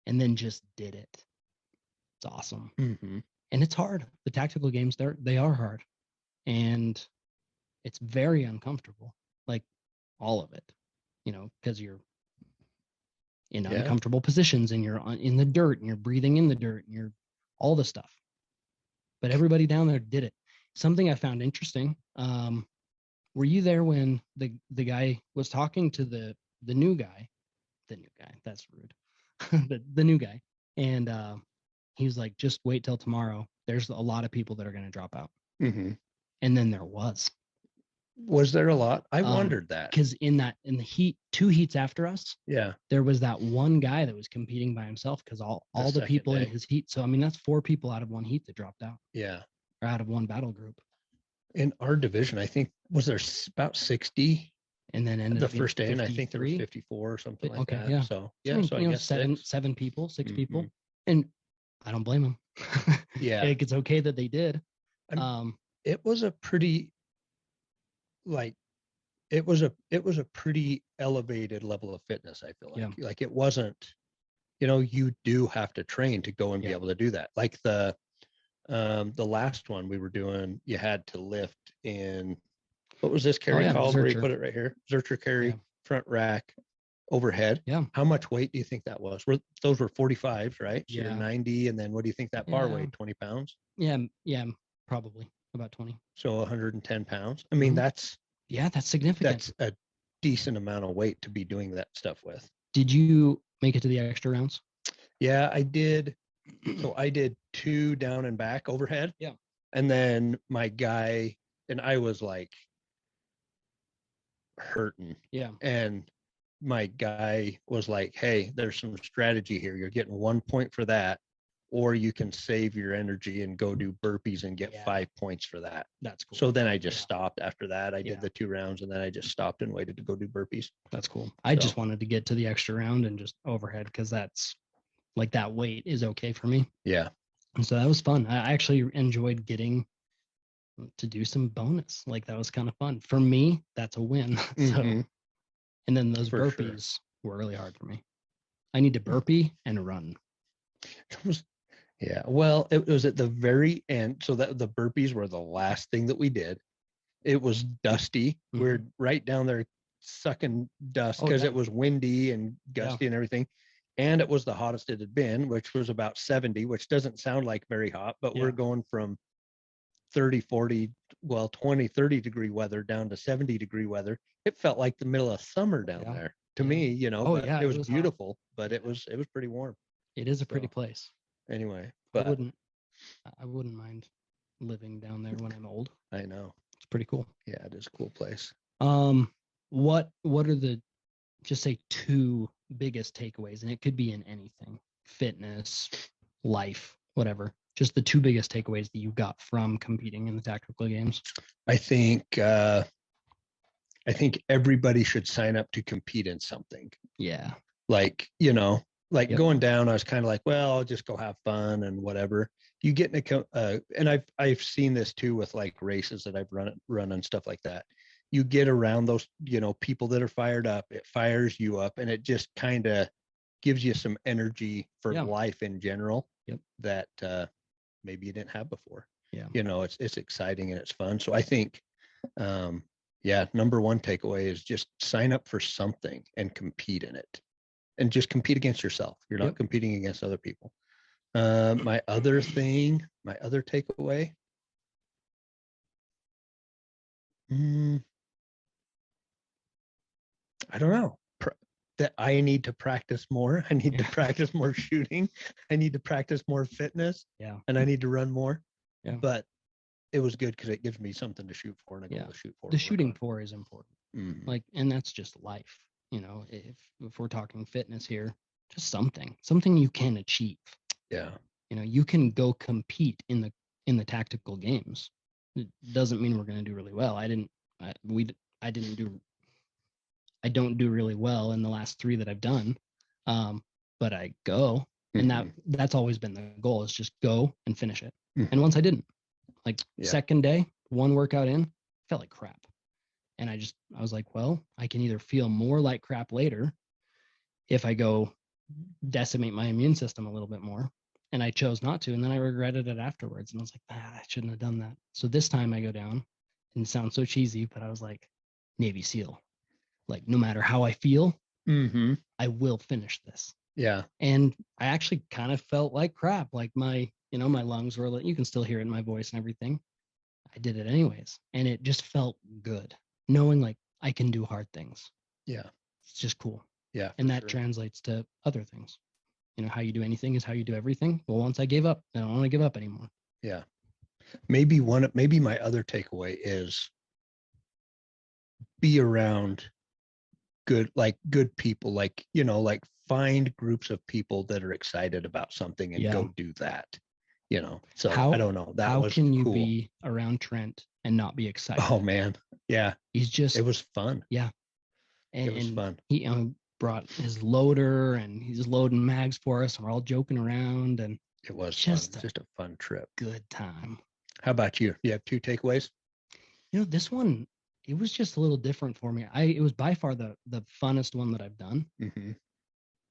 And then just did it. It's awesome. Mm-hmm. And it's hard. The tactical games, they are hard. And it's very uncomfortable. Like all of it, you know, because you're in uncomfortable positions and you're in the dirt and you're breathing in the dirt and you're all the stuff. But everybody down there did it. Something I found interesting. Were you there when the guy was talking to the new guy? The new guy. That's rude. the new guy. And he was like, just wait till tomorrow. There's a lot of people that are going to drop out. Mm-hmm. And then there was. Was there a lot? I wondered that. Because in the heat, 2 heats after us, there was that one guy that was competing by himself because all the people in his heat. So I mean, that's 4 people out of 1 heat that dropped out. Yeah. Or out of 1 battle group. In our division, I think was there about 60. And then ended the up first day, and I think there was 53. 54 or something like that. Yeah. So So I guess 7 people, 6 people, and I don't blame them. Yeah, it's okay that they did. It was a pretty, like, it was a pretty elevated level of fitness. I feel like, like it wasn't, you know, you do have to train to go and be able to do that. Like The last one we were doing, you had to lift in, what was this Oh, carry yeah, called? Where you Zercher. put it right here, Zercher carry, Yeah. front rack, overhead. Yeah. How much weight do you think that was? Those were 45s, right? So you're Yeah. 90, and then what do you think that bar Yeah. weighed? 20 pounds. Yeah. Yeah. Probably about 20. So 110 pounds. I mean, Mhm. that's Yeah, that's significant. a decent amount of weight to be doing that stuff with. Did you make it to the extra rounds? Yeah, I did. So I did 2 down and back overhead. Yeah. And then my guy and I was like hurting. Yeah. And my guy was like, "Hey, there's some strategy here. You're getting 1 point for that, or you can save your energy and go do burpees and get Yeah. 5 points for that." That's cool. So then I just Yeah. stopped after that. I Yeah. did the 2 rounds and then I just stopped and waited to go do burpees. That's cool. I So- just wanted to get to the extra round and just overhead because that's like that weight is okay for me. Yeah. And so that was fun. I actually enjoyed getting to do some bonus. Like that was kind of fun. For me, that's a win. So Mhm. and then those For sure. burpees were really hard for me. I need to burpee and run. Yeah. Well, it was at the very end. So that the burpees were the last thing that we did. It was dusty. We're right down there sucking dust Oh, because yeah. it was windy and gusty and everything. And it was the hottest it had been, which was about 70, which doesn't sound like very hot, but Yeah. we're going from 30, 40, well, 20, 30 degree weather down to 70 degree weather. It felt like the middle of summer down Yeah. there to Yeah. me, you know, Oh, but yeah, it it was was hot. beautiful, but Yeah. it was pretty warm. It is a pretty So, place. anyway, I but wouldn't mind living down there when I'm old. I know. It's pretty cool. Yeah, it is a cool place. What are the just say 2 biggest takeaways? And it could be in anything, fitness, life, whatever. Just the 2 biggest takeaways that you got from competing in the tactical games. I think everybody should sign up to compete in something. Yeah. Like, you know, like Yep. going down, I was kind of like, well, I'll just go have fun and whatever. You get in and I've seen this too with like races that I've run and stuff like that. You get around those, you know, people that are fired up, it fires you up, and it just kind of gives you some energy for Yeah. life in general. Yep. That maybe you didn't have before. Yeah. You know, it's exciting and it's fun. So I think yeah, number 1 takeaway is just sign up for something and compete in it, and just compete against yourself. You're not Yep. competing against other people. My other takeaway, I don't know, that I need to practice more. I need to Yeah. practice more shooting. I need to practice more fitness. Yeah. And I need to run more. Yeah. But it was good because it gives me something to shoot for and a goal Yeah. to shoot for. The shooting for is important. Mhm. Like, and that's just life. You know, if we're talking fitness here, just something you can achieve. Yeah. You know, you can go compete in the tactical games. It doesn't mean we're going to do really well. I don't do really well in the last 3 that I've done. But I go, and Mhm. that's always been the goal, is just go and finish it. Mhm. And once I didn't, like Yeah. second day, 1 workout in, felt like crap. And I was like, well, I can either feel more like crap later if I go decimate my immune system a little bit more. And I chose not to. And then I regretted it afterwards. And I was like, I shouldn't have done that. So this time I go down, and it sounds so cheesy, but I was like, Navy SEAL. Like, no matter how I feel, Mhm. I will finish this. Yeah. And I actually kind of felt like crap. Like my lungs were like, you can still hear it in my voice and everything. I did it anyways. And it just felt good knowing like I can do hard things. Yeah. It's just cool. Yeah. And for that sure. translates to other things. You know, how you do anything is how you do everything. Well, once I gave up, I don't want to give up anymore. Yeah. Maybe my other takeaway is be around good people, like, you know, like find groups of people that are excited about something and Yeah. go do that, you know. So How- I don't know. That How was can you cool. be around Trent and not be excited? Oh man. Yeah. He's just, It was fun. and, It was and fun. he brought his loader and he's loading mags for us. And we're all joking around, and It was just fun. Just a fun trip. good time. How about you? You have 2 takeaways? You know, this one, it was just a little different for me. It was by far the funnest one that I've done, Mm-hmm.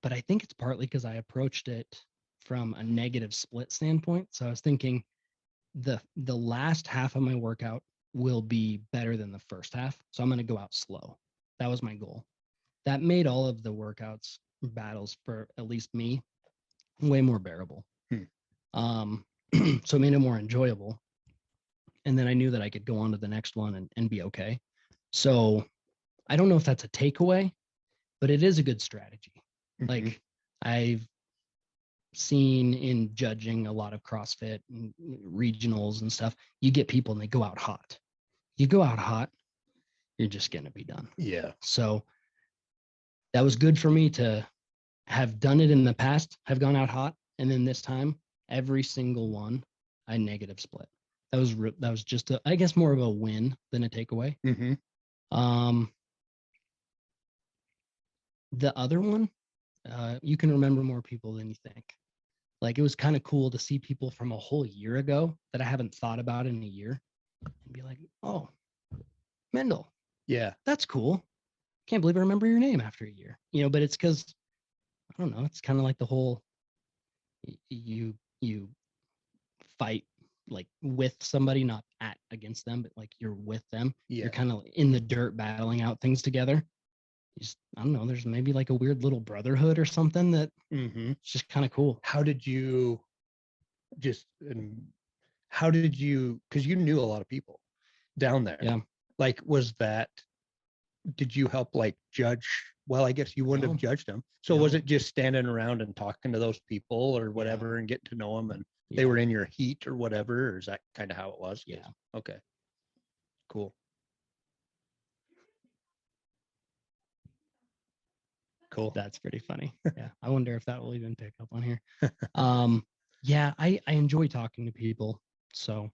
but I think it's partly because I approached it from a negative split standpoint. So I was thinking, the last half of my workout will be better than the first half. So I'm going to go out slow. That was my goal. That made all of the workouts battles for at least me way more bearable. So it made it more enjoyable. And then I knew that I could go on to the next one and be okay. So I don't know if that's a takeaway, but it is a good strategy. Mhm. Like I've seen in judging a lot of CrossFit and regionals and stuff, you get people and they go out hot. You go out hot, you're just going to be done. Yeah. So that was good for me to have done it in the past, have gone out hot. And then this time, every single one, I negative split. That was just I guess more of a win than a takeaway. Mm-hmm. The other one, you can remember more people than you think. Like it was kind of cool to see people from a whole year ago that I haven't thought about in a year and be like, oh, Mendel, Yeah. that's cool. Can't believe I remember your name after a year. But it's because, I don't know, it's kind of like the whole, you fight like with somebody, not against them, but like you're with them. Yeah. You're kind of in the dirt battling out things together. I don't know, there's maybe like a weird little brotherhood or something that Mm-hmm. it's just kind of cool. How did you because you knew a lot of people down there. Yeah. Like, did you help like judge? Well, I guess you wouldn't have judged them. So was it just standing around and talking to those people or whatever and getting to know them and they were in your heat or whatever? Or is that kind of how it was? Yeah. Okay. Cool. Cool. That's pretty funny. Yeah. I wonder if that will even pick up on here. Yeah, I enjoy talking to people. So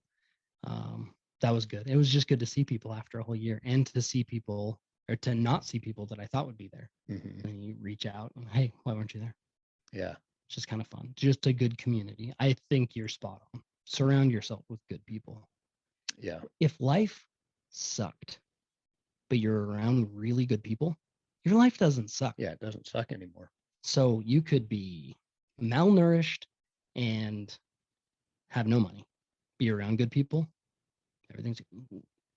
that was good. It was just good to see people after a whole year and to see people or to not see people that I thought would be there. Mm-hmm. And you reach out and, hey, why weren't you there? Yeah. It's just kind of fun. Just a good community. I think you're spot on. Surround yourself with good people. Yeah. If life sucked, but you're around really good people, your life doesn't suck. Yeah, it doesn't suck anymore. So you could be malnourished and have no money. Be around good people. Everything's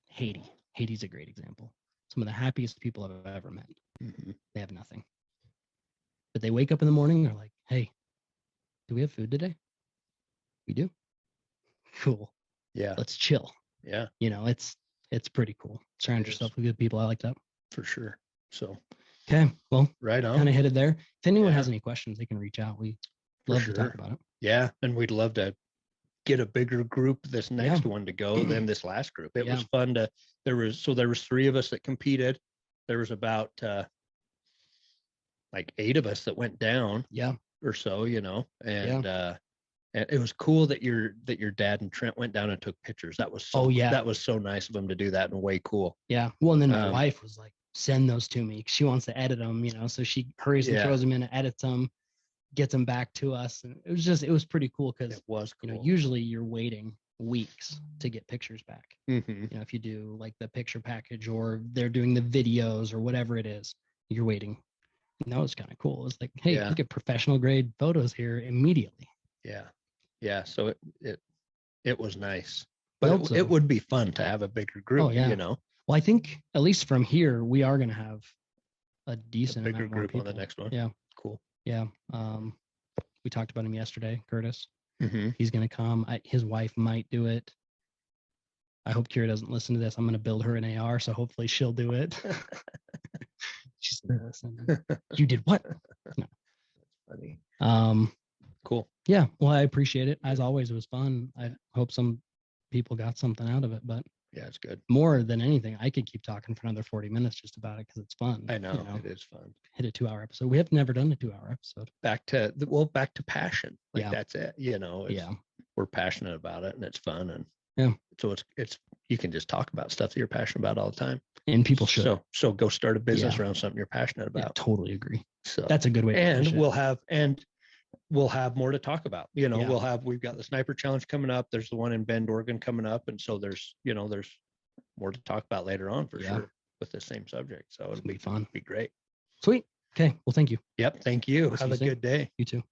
Haiti. Haiti's a great example. Some of the happiest people I've ever met. Mm-hmm. They have nothing. But they wake up in the morning, they're like, hey, do we have food today? We do. Cool. Yeah. Let's chill. Yeah. It's pretty cool. Surround yourself with good people. I like that. For sure. So okay. Well, right on. Kind of headed there. If anyone has any questions, they can reach out. We love to talk about it. Yeah. And we'd love to get a bigger group this next one to go than this last group. It was fun there was 3 of us that competed. There was about like 8 of us that went down. Yeah. Or so, and it was cool that your dad and Trent went down and took pictures. That was that was so nice of them to do that and way cool. Yeah. Well, and then my wife was like, send those to me. She wants to edit them, so she hurries and throws them in and edits them, gets them back to us. And it was pretty cool because it was cool. Usually you're waiting weeks to get pictures back. Mm-hmm. If you do like the picture package or they're doing the videos or whatever it is, you're waiting. And that was kind of cool. It was like, hey, you get professional grade photos here immediately. Yeah. Yeah. So it was nice, but it would be fun to have a bigger group, Well, I think at least from here, we are going to have a decent bigger group on the next one. Yeah. Cool. Yeah. We talked about him yesterday, Curtis. Mm-hmm. He's going to come. His wife might do it. I hope Kira doesn't listen to this. I'm going to build her an AR, so hopefully she'll do it. She's going to listen. You did what? No. That's funny. Cool. Yeah. Well, I appreciate it. As always, it was fun. I hope some people got something out of it, but yeah, it's good. More than anything, I could keep talking for another 40 minutes just about it because it's fun. I know, it is fun. Hit a 2-hour episode. We have never done a 2-hour episode. Back to passion. That's it. We're passionate about it and it's fun. And so it's you can just talk about stuff that you're passionate about all the time. And people should. So go start a business around something you're passionate about. Totally agree. So that's a good way. And we'll have more to talk about. We've got the Sniper Challenge coming up. There's the one in Bend, Oregon coming up. And so there's more to talk about later on for sure with the same subject. So it'll be fun. Be great. Sweet. Okay. Well, thank you. Yep. Thank you. Have a good day. You too.